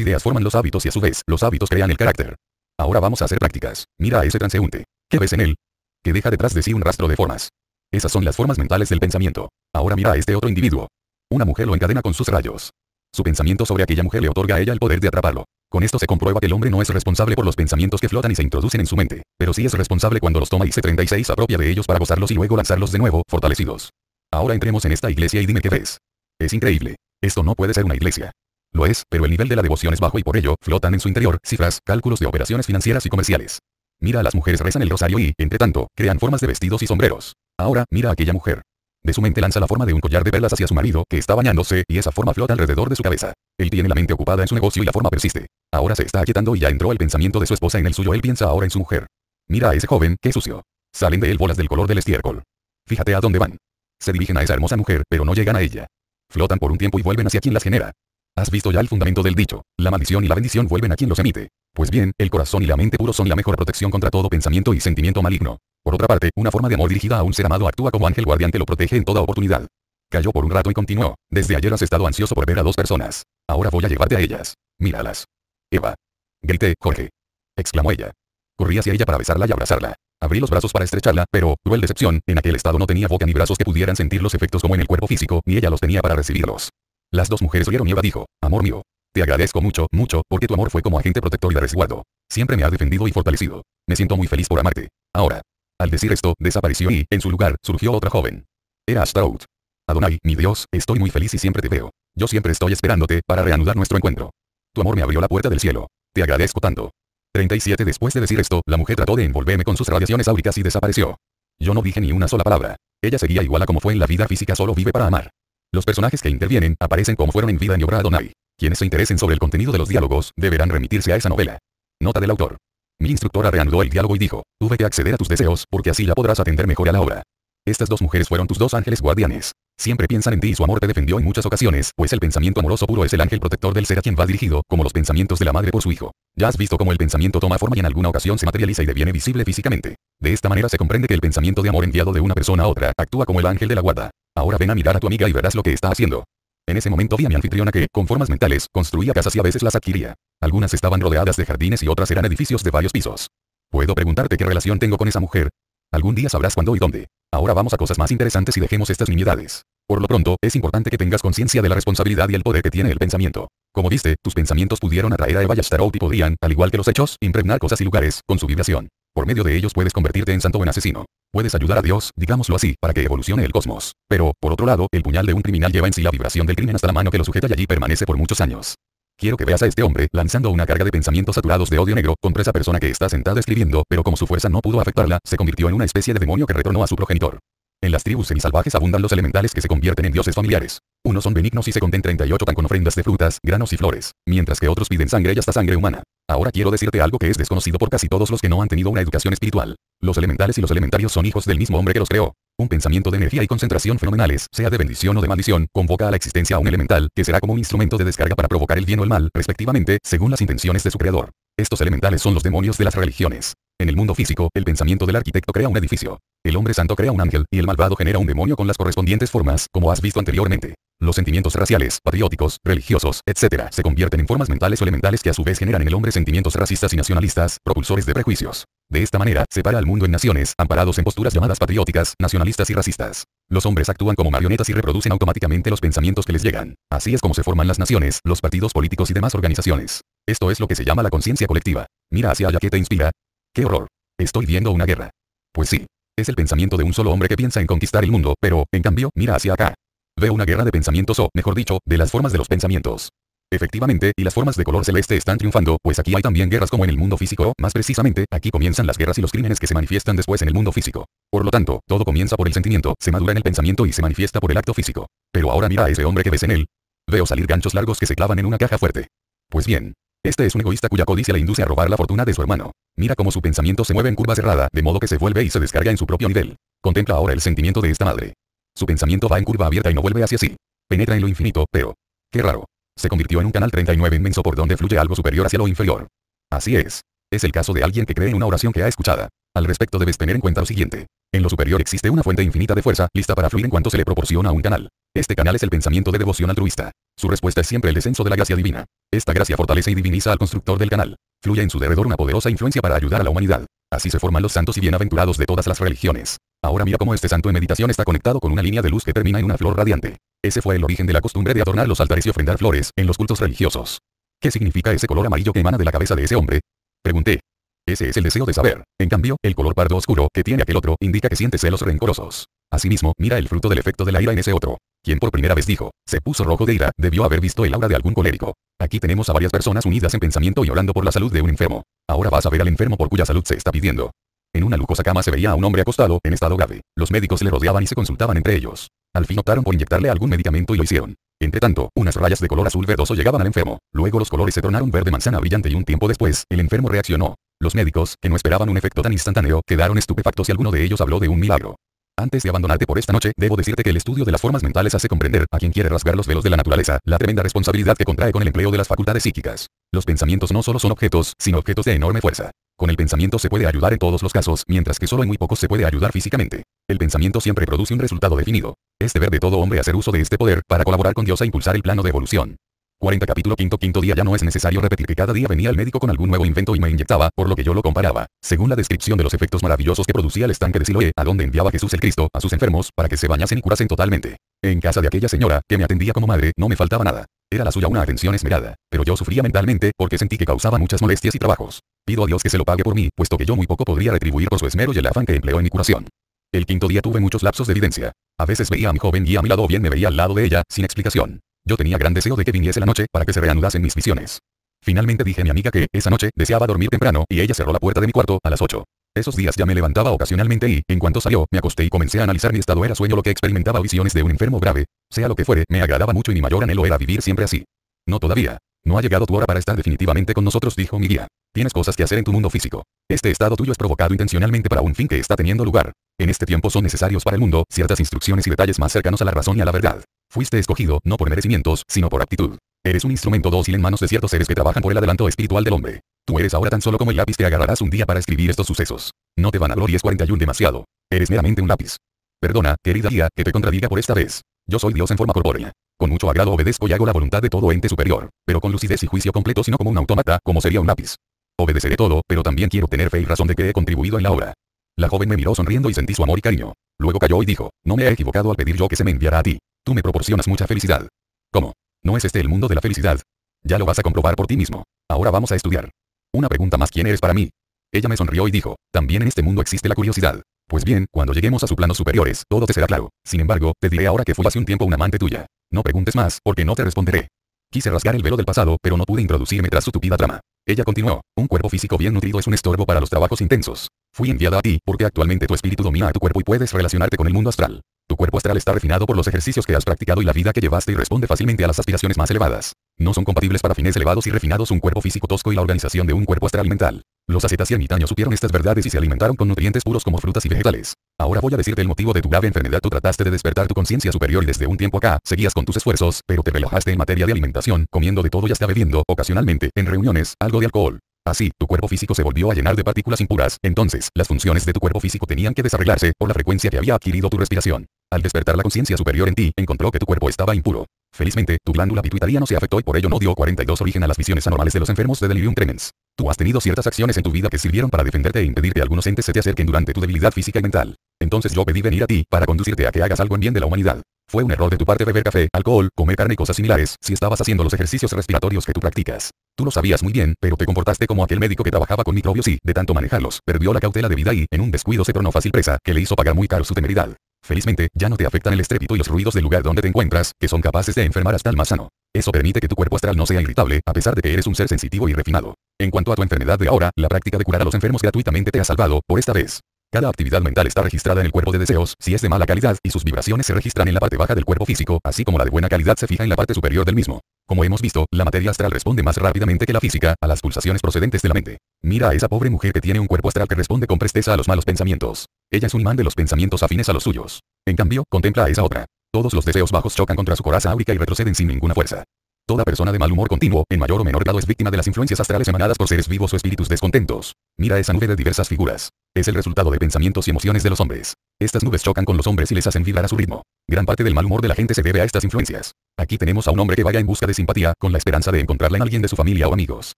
ideas forman los hábitos y a su vez, los hábitos crean el carácter. Ahora vamos a hacer prácticas. Mira a ese transeúnte. ¿Qué ves en él? Que deja detrás de sí un rastro de formas. Esas son las formas mentales del pensamiento. Ahora mira a este otro individuo. Una mujer lo encadena con sus rayos. Su pensamiento sobre aquella mujer le otorga a ella el poder de atraparlo. Con esto se comprueba que el hombre no es responsable por los pensamientos que flotan y se introducen en su mente, pero sí es responsable cuando los toma y C36 apropia de ellos para gozarlos y luego lanzarlos de nuevo, fortalecidos. Ahora entremos en esta iglesia y dime qué ves. Es increíble. Esto no puede ser una iglesia. Lo es, pero el nivel de la devoción es bajo y por ello, flotan en su interior, cifras, cálculos de operaciones financieras y comerciales. Mira a las mujeres rezan el rosario y, entre tanto, crean formas de vestidos y sombreros. Ahora, mira a aquella mujer. De su mente lanza la forma de un collar de perlas hacia su marido, que está bañándose, y esa forma flota alrededor de su cabeza. Él tiene la mente ocupada en su negocio y la forma persiste. Ahora se está aquietando y ya entró el pensamiento de su esposa en el suyo. Él piensa ahora en su mujer. Mira a ese joven, qué sucio. Salen de él bolas del color del estiércol. Fíjate a dónde van. Se dirigen a esa hermosa mujer, pero no llegan a ella. Flotan por un tiempo y vuelven hacia quien las genera. ¿Has visto ya el fundamento del dicho? La maldición y la bendición vuelven a quien los emite. Pues bien, el corazón y la mente puros son la mejor protección contra todo pensamiento y sentimiento maligno. Por otra parte, una forma de amor dirigida a un ser amado actúa como ángel guardián que lo protege en toda oportunidad. Calló por un rato y continuó. Desde ayer has estado ansioso por ver a dos personas. Ahora voy a llevarte a ellas. Míralas. Eva. Grité, Jorge. Exclamó ella. Corrí hacia ella para besarla y abrazarla. Abrí los brazos para estrecharla, pero, cruel decepción, en aquel estado no tenía boca ni brazos que pudieran sentir los efectos como en el cuerpo físico, ni ella los tenía para recibirlos. Las dos mujeres oyeron y Eva dijo, amor mío. Te agradezco mucho, mucho, porque tu amor fue como agente protector y de resguardo. Siempre me ha defendido y fortalecido. Me siento muy feliz por amarte. Ahora. Al decir esto, desapareció y, en su lugar, surgió otra joven. Era Ashtaroth. Adonai, mi Dios, estoy muy feliz y siempre te veo. Yo siempre estoy esperándote, para reanudar nuestro encuentro. Tu amor me abrió la puerta del cielo. Te agradezco tanto. 37 Después de decir esto, la mujer trató de envolverme con sus radiaciones áuricas y desapareció. Yo no dije ni una sola palabra. Ella seguía igual a como fue en la vida física, solo vive para amar. Los personajes que intervienen, aparecen como fueron en vida en obra Adonai. Quienes se interesen sobre el contenido de los diálogos, deberán remitirse a esa novela. Nota del autor. Mi instructora reanudó el diálogo y dijo, tuve que acceder a tus deseos, porque así ya podrás atender mejor a la obra. Estas dos mujeres fueron tus dos ángeles guardianes. Siempre piensan en ti y su amor te defendió en muchas ocasiones, pues el pensamiento amoroso puro es el ángel protector del ser a quien va dirigido, como los pensamientos de la madre por su hijo. Ya has visto cómo el pensamiento toma forma y en alguna ocasión se materializa y deviene visible físicamente. De esta manera se comprende que el pensamiento de amor enviado de una persona a otra, actúa como el ángel de la guarda. Ahora ven a mirar a tu amiga y verás lo que está haciendo. En ese momento vi a mi anfitriona que, con formas mentales, construía casas y a veces las adquiría. Algunas estaban rodeadas de jardines y otras eran edificios de varios pisos. ¿Puedo preguntarte qué relación tengo con esa mujer? Algún día sabrás cuándo y dónde. Ahora vamos a cosas más interesantes y dejemos estas nimiedades. Por lo pronto, es importante que tengas conciencia de la responsabilidad y el poder que tiene el pensamiento. Como viste, tus pensamientos pudieron atraer a Eva y Ashtaroth y podrían, al igual que los hechos, impregnar cosas y lugares, con su vibración. Por medio de ellos puedes convertirte en santo o en asesino. Puedes ayudar a Dios, digámoslo así, para que evolucione el cosmos. Pero, por otro lado, el puñal de un criminal lleva en sí la vibración del crimen hasta la mano que lo sujeta y allí permanece por muchos años. Quiero que veas a este hombre, lanzando una carga de pensamientos saturados de odio negro, contra esa persona que está sentada escribiendo, pero como su fuerza no pudo afectarla, se convirtió en una especie de demonio que retornó a su progenitor. En las tribus semisalvajes abundan los elementales que se convierten en dioses familiares. Unos son benignos y se conten 38 tan con ofrendas de frutas, granos y flores, mientras que otros piden sangre y hasta sangre humana. Ahora quiero decirte algo que es desconocido por casi todos los que no han tenido una educación espiritual. Los elementales y los elementarios son hijos del mismo hombre que los creó. Un pensamiento de energía y concentración fenomenales, sea de bendición o de maldición, convoca a la existencia a un elemental, que será como un instrumento de descarga para provocar el bien o el mal, respectivamente, según las intenciones de su creador. Estos elementales son los demonios de las religiones. En el mundo físico, el pensamiento del arquitecto crea un edificio. El hombre santo crea un ángel, y el malvado genera un demonio con las correspondientes formas, como has visto anteriormente. Los sentimientos raciales, patrióticos, religiosos, etc., se convierten en formas mentales o elementales que a su vez generan en el hombre sentimientos racistas y nacionalistas, propulsores de prejuicios. De esta manera, separa al mundo en naciones, amparados en posturas llamadas patrióticas, nacionalistas y racistas. Los hombres actúan como marionetas y reproducen automáticamente los pensamientos que les llegan. Así es como se forman las naciones, los partidos políticos y demás organizaciones. Esto es lo que se llama la conciencia colectiva. Mira hacia allá que te inspira. ¡Qué horror! Estoy viendo una guerra. Pues sí. Es el pensamiento de un solo hombre que piensa en conquistar el mundo, pero, en cambio, mira hacia acá. Veo una guerra de pensamientos o, mejor dicho, de las formas de los pensamientos. Efectivamente, y las formas de color celeste están triunfando, pues aquí hay también guerras como en el mundo físico, más precisamente, aquí comienzan las guerras y los crímenes que se manifiestan después en el mundo físico. Por lo tanto, todo comienza por el sentimiento, se madura en el pensamiento y se manifiesta por el acto físico. Pero ahora mira a ese hombre que ves en él. Veo salir ganchos largos que se clavan en una caja fuerte. Pues bien. Este es un egoísta cuya codicia le induce a robar la fortuna de su hermano. Mira cómo su pensamiento se mueve en curva cerrada, de modo que se vuelve y se descarga en su propio nivel. Contempla ahora el sentimiento de esta madre. Su pensamiento va en curva abierta y no vuelve hacia sí. Penetra en lo infinito, pero... ¡qué raro! Se convirtió en un canal 39 inmenso por donde fluye algo superior hacia lo inferior. Así es. Es el caso de alguien que cree en una oración que ha escuchado. Al respecto debes tener en cuenta lo siguiente. En lo superior existe una fuente infinita de fuerza, lista para fluir en cuanto se le proporciona un canal. Este canal es el pensamiento de devoción altruista. Su respuesta es siempre el descenso de la gracia divina. Esta gracia fortalece y diviniza al constructor del canal. Fluye en su derredor una poderosa influencia para ayudar a la humanidad. Así se forman los santos y bienaventurados de todas las religiones. Ahora mira cómo este santo en meditación está conectado con una línea de luz que termina en una flor radiante. Ese fue el origen de la costumbre de adornar los altares y ofrendar flores en los cultos religiosos. ¿Qué significa ese color amarillo que emana de la cabeza de ese hombre? Pregunté. Ese es el deseo de saber. En cambio, el color pardo oscuro que tiene aquel otro indica que siente celos rencorosos. Asimismo, mira el fruto del efecto de la ira en ese otro. Quien por primera vez dijo, se puso rojo de ira, debió haber visto el aura de algún colérico. Aquí tenemos a varias personas unidas en pensamiento y orando por la salud de un enfermo. Ahora vas a ver al enfermo por cuya salud se está pidiendo. En una lujosa cama se veía a un hombre acostado, en estado grave. Los médicos le rodeaban y se consultaban entre ellos. Al fin optaron por inyectarle algún medicamento y lo hicieron. Entre tanto, unas rayas de color azul verdoso llegaban al enfermo. Luego los colores se tornaron verde manzana brillante y un tiempo después, el enfermo reaccionó. Los médicos, que no esperaban un efecto tan instantáneo, quedaron estupefactos y alguno de ellos habló de un milagro. Antes de abandonarte por esta noche, debo decirte que el estudio de las formas mentales hace comprender a quien quiere rasgar los velos de la naturaleza, la tremenda responsabilidad que contrae con el empleo de las facultades psíquicas. Los pensamientos no solo son objetos, sino objetos de enorme fuerza. Con el pensamiento se puede ayudar en todos los casos, mientras que solo en muy pocos se puede ayudar físicamente. El pensamiento siempre produce un resultado definido. Es deber de todo hombre hacer uso de este poder para colaborar con Dios a impulsar el plano de evolución. 40 capítulo quinto día. Ya no es necesario repetir que cada día venía el médico con algún nuevo invento y me inyectaba, por lo que yo lo comparaba, según la descripción de los efectos maravillosos que producía el estanque de Siloé, a donde enviaba Jesús el Cristo a sus enfermos para que se bañasen y curasen totalmente. En casa de aquella señora, que me atendía como madre, no me faltaba nada. Era la suya una atención esmerada, pero yo sufría mentalmente porque sentí que causaba muchas molestias y trabajos. Pido a Dios que se lo pague por mí, puesto que yo muy poco podría retribuir por su esmero y el afán que empleó en mi curación. El quinto día tuve muchos lapsos de evidencia. A veces veía a mi joven guía a mi lado o bien me veía al lado de ella, sin explicación. Yo tenía gran deseo de que viniese la noche para que se reanudasen mis visiones. Finalmente dije a mi amiga que, esa noche, deseaba dormir temprano, y ella cerró la puerta de mi cuarto a las 8. Esos días ya me levantaba ocasionalmente y, en cuanto salió, me acosté y comencé a analizar mi estado. Era sueño lo que experimentaba, visiones de un enfermo grave. Sea lo que fuere, me agradaba mucho y mi mayor anhelo era vivir siempre así. No todavía. No ha llegado tu hora para estar definitivamente con nosotros, dijo mi guía. Tienes cosas que hacer en tu mundo físico. Este estado tuyo es provocado intencionalmente para un fin que está teniendo lugar. En este tiempo son necesarios para el mundo ciertas instrucciones y detalles más cercanos a la razón y a la verdad. Fuiste escogido, no por merecimientos, sino por aptitud. Eres un instrumento dócil en manos de ciertos seres que trabajan por el adelanto espiritual del hombre. Tú eres ahora tan solo como el lápiz que agarrarás un día para escribir estos sucesos. No te vanaglories 41 demasiado. Eres meramente un lápiz. Perdona, querida guía, que te contradiga por esta vez. Yo soy Dios en forma corpórea. Con mucho agrado obedezco y hago la voluntad de todo ente superior, pero con lucidez y juicio completo, sino como un autómata, como sería un lápiz. Obedeceré todo, pero también quiero tener fe y razón de que he contribuido en la obra. La joven me miró sonriendo y sentí su amor y cariño. Luego calló y dijo, no me he equivocado al pedir yo que se me enviara a ti. Tú me proporcionas mucha felicidad. ¿Cómo? ¿No es este el mundo de la felicidad? Ya lo vas a comprobar por ti mismo. Ahora vamos a estudiar. Una pregunta más, ¿quién eres para mí? Ella me sonrió y dijo, también en este mundo existe la curiosidad. Pues bien, cuando lleguemos a sus planos superiores, todo te será claro. Sin embargo, te diré ahora que fui hace un tiempo una amante tuya. No preguntes más, porque no te responderé. Quise rasgar el velo del pasado, pero no pude introducirme tras su tupida trama. Ella continuó, un cuerpo físico bien nutrido es un estorbo para los trabajos intensos. Fui enviada a ti, porque actualmente tu espíritu domina a tu cuerpo y puedes relacionarte con el mundo astral. Tu cuerpo astral está refinado por los ejercicios que has practicado y la vida que llevaste y responde fácilmente a las aspiraciones más elevadas. No son compatibles para fines elevados y refinados un cuerpo físico tosco y la organización de un cuerpo astral mental. Los ascetas y ermitaños supieron estas verdades y se alimentaron con nutrientes puros como frutas y vegetales. Ahora voy a decirte el motivo de tu grave enfermedad. Tú trataste de despertar tu conciencia superior y desde un tiempo acá, seguías con tus esfuerzos, pero te relajaste en materia de alimentación, comiendo de todo y hasta bebiendo, ocasionalmente, en reuniones, algo de alcohol. Así, tu cuerpo físico se volvió a llenar de partículas impuras. Entonces, las funciones de tu cuerpo físico tenían que desarreglarse por la frecuencia que había adquirido tu respiración. Al despertar la conciencia superior en ti, encontró que tu cuerpo estaba impuro. Felizmente, tu glándula pituitaria no se afectó y por ello no dio 42 origen a las visiones anormales de los enfermos de delirium tremens. Tú has tenido ciertas acciones en tu vida que sirvieron para defenderte e impedir que algunos entes se te acerquen durante tu debilidad física y mental. Entonces yo pedí venir a ti para conducirte a que hagas algo en bien de la humanidad. Fue un error de tu parte beber café, alcohol, comer carne y cosas similares, si estabas haciendo los ejercicios respiratorios que tú practicas. Tú lo sabías muy bien, pero te comportaste como aquel médico que trabajaba con microbios y, de tanto manejarlos, perdió la cautela de vida y, en un descuido se tornó fácil presa, que le hizo pagar muy caro su temeridad. Felizmente, ya no te afectan el estrépito y los ruidos del lugar donde te encuentras, que son capaces de enfermar hasta el más sano. Eso permite que tu cuerpo astral no sea irritable, a pesar de que eres un ser sensitivo y refinado. En cuanto a tu enfermedad de ahora, la práctica de curar a los enfermos gratuitamente te ha salvado, por esta vez. Cada actividad mental está registrada en el cuerpo de deseos, si es de mala calidad, y sus vibraciones se registran en la parte baja del cuerpo físico, así como la de buena calidad se fija en la parte superior del mismo. Como hemos visto, la materia astral responde más rápidamente que la física, a las pulsaciones procedentes de la mente. Mira a esa pobre mujer que tiene un cuerpo astral que responde con presteza a los malos pensamientos. Ella es un imán de los pensamientos afines a los suyos. En cambio, contempla a esa otra. Todos los deseos bajos chocan contra su coraza áurica y retroceden sin ninguna fuerza. Toda persona de mal humor continuo, en mayor o menor grado, es víctima de las influencias astrales emanadas por seres vivos o espíritus descontentos. Mira esa nube de diversas figuras. Es el resultado de pensamientos y emociones de los hombres. Estas nubes chocan con los hombres y les hacen vibrar a su ritmo. Gran parte del mal humor de la gente se debe a estas influencias. Aquí tenemos a un hombre que vaya en busca de simpatía, con la esperanza de encontrarla en alguien de su familia o amigos.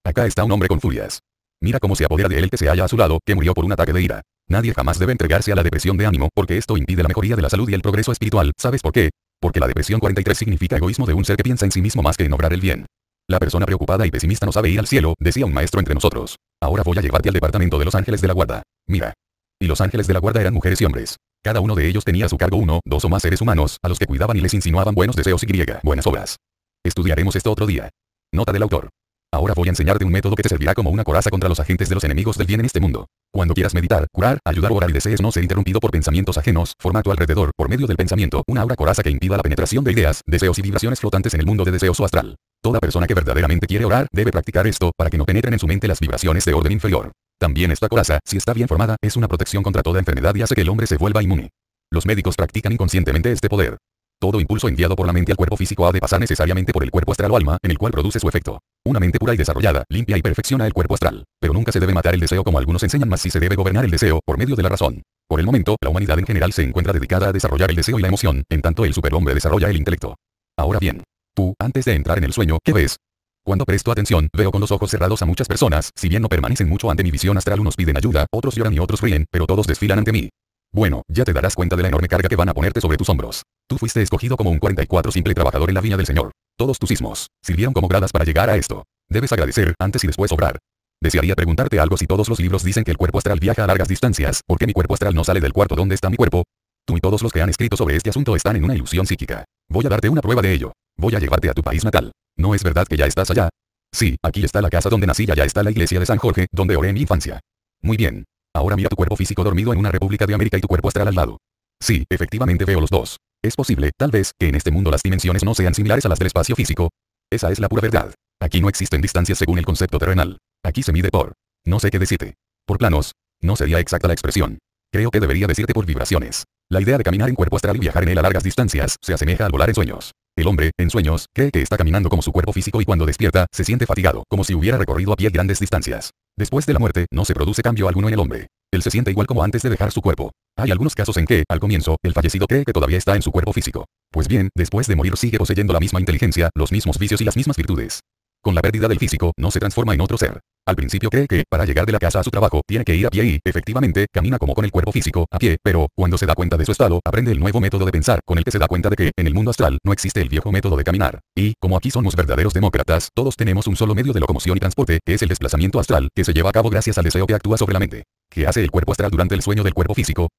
Acá está un hombre con furias. Mira cómo se apodera de él el que se halla a su lado, que murió por un ataque de ira. Nadie jamás debe entregarse a la depresión de ánimo, porque esto impide la mejoría de la salud y el progreso espiritual. ¿Sabes por qué? Porque la depresión 43 significa egoísmo de un ser que piensa en sí mismo más que en obrar el bien. La persona preocupada y pesimista no sabe ir al cielo, decía un maestro entre nosotros. Ahora voy a llevarte al departamento de los ángeles de la guarda. Mira. Y los ángeles de la guarda eran mujeres y hombres. Cada uno de ellos tenía a su cargo uno, dos o más seres humanos, a los que cuidaban y les insinuaban buenos deseos y buenas obras. Estudiaremos esto otro día. Nota del autor. Ahora voy a enseñarte un método que te servirá como una coraza contra los agentes de los enemigos del bien en este mundo. Cuando quieras meditar, curar, ayudar o orar y desees no ser interrumpido por pensamientos ajenos, forma a tu alrededor, por medio del pensamiento, una aura coraza que impida la penetración de ideas, deseos y vibraciones flotantes en el mundo de deseos o astral. Toda persona que verdaderamente quiere orar, debe practicar esto, para que no penetren en su mente las vibraciones de orden inferior. También esta coraza, si está bien formada, es una protección contra toda enfermedad y hace que el hombre se vuelva inmune. Los médicos practican inconscientemente este poder. Todo impulso enviado por la mente al cuerpo físico ha de pasar necesariamente por el cuerpo astral o alma, en el cual produce su efecto. Una mente pura y desarrollada, limpia y perfecciona el cuerpo astral. Pero nunca se debe matar el deseo como algunos enseñan, más si se debe gobernar el deseo, por medio de la razón. Por el momento, la humanidad en general se encuentra dedicada a desarrollar el deseo y la emoción, en tanto el superhombre desarrolla el intelecto. Ahora bien, tú, antes de entrar en el sueño, ¿qué ves? Cuando presto atención, veo con los ojos cerrados a muchas personas, si bien no permanecen mucho ante mi visión astral, unos piden ayuda, otros lloran y otros ríen, pero todos desfilan ante mí. Bueno, ya te darás cuenta de la enorme carga que van a ponerte sobre tus hombros. Tú fuiste escogido como un 44 simple trabajador en la viña del Señor. Todos tus sismos sirvieron como gradas para llegar a esto. Debes agradecer, antes y después obrar. Desearía preguntarte algo: si todos los libros dicen que el cuerpo astral viaja a largas distancias, ¿por qué mi cuerpo astral no sale del cuarto donde está mi cuerpo? Tú y todos los que han escrito sobre este asunto están en una ilusión psíquica. Voy a darte una prueba de ello. Voy a llevarte a tu país natal. ¿No es verdad que ya estás allá? Sí, aquí está la casa donde nací y allá está la iglesia de San Jorge, donde oré en mi infancia. Muy bien. Ahora mira tu cuerpo físico dormido en una república de América y tu cuerpo astral al lado. Sí, efectivamente veo los dos. Es posible, tal vez, que en este mundo las dimensiones no sean similares a las del espacio físico. Esa es la pura verdad. Aquí no existen distancias según el concepto terrenal. Aquí se mide por... no sé qué decirte. Por planos. No sería exacta la expresión. Creo que debería decirte por vibraciones. La idea de caminar en cuerpo astral y viajar en él a largas distancias se asemeja al volar en sueños. El hombre, en sueños, cree que está caminando como su cuerpo físico y cuando despierta, se siente fatigado, como si hubiera recorrido a pie grandes distancias. Después de la muerte, no se produce cambio alguno en el hombre. Él se siente igual como antes de dejar su cuerpo. Hay algunos casos en que, al comienzo, el fallecido cree que todavía está en su cuerpo físico. Pues bien, después de morir sigue poseyendo la misma inteligencia, los mismos vicios y las mismas virtudes. Con la pérdida del físico, no se transforma en otro ser. Al principio cree que, para llegar de la casa a su trabajo, tiene que ir a pie y, efectivamente, camina como con el cuerpo físico, a pie, pero, cuando se da cuenta de su estado, aprende el nuevo método de pensar, con el que se da cuenta de que, en el mundo astral, no existe el viejo método de caminar. Y, como aquí somos verdaderos demócratas, todos tenemos un solo medio de locomoción y transporte, que es el desplazamiento astral, que se lleva a cabo gracias al deseo que actúa sobre la mente. ¿Qué hace el cuerpo astral durante el sueño del cuerpo físico?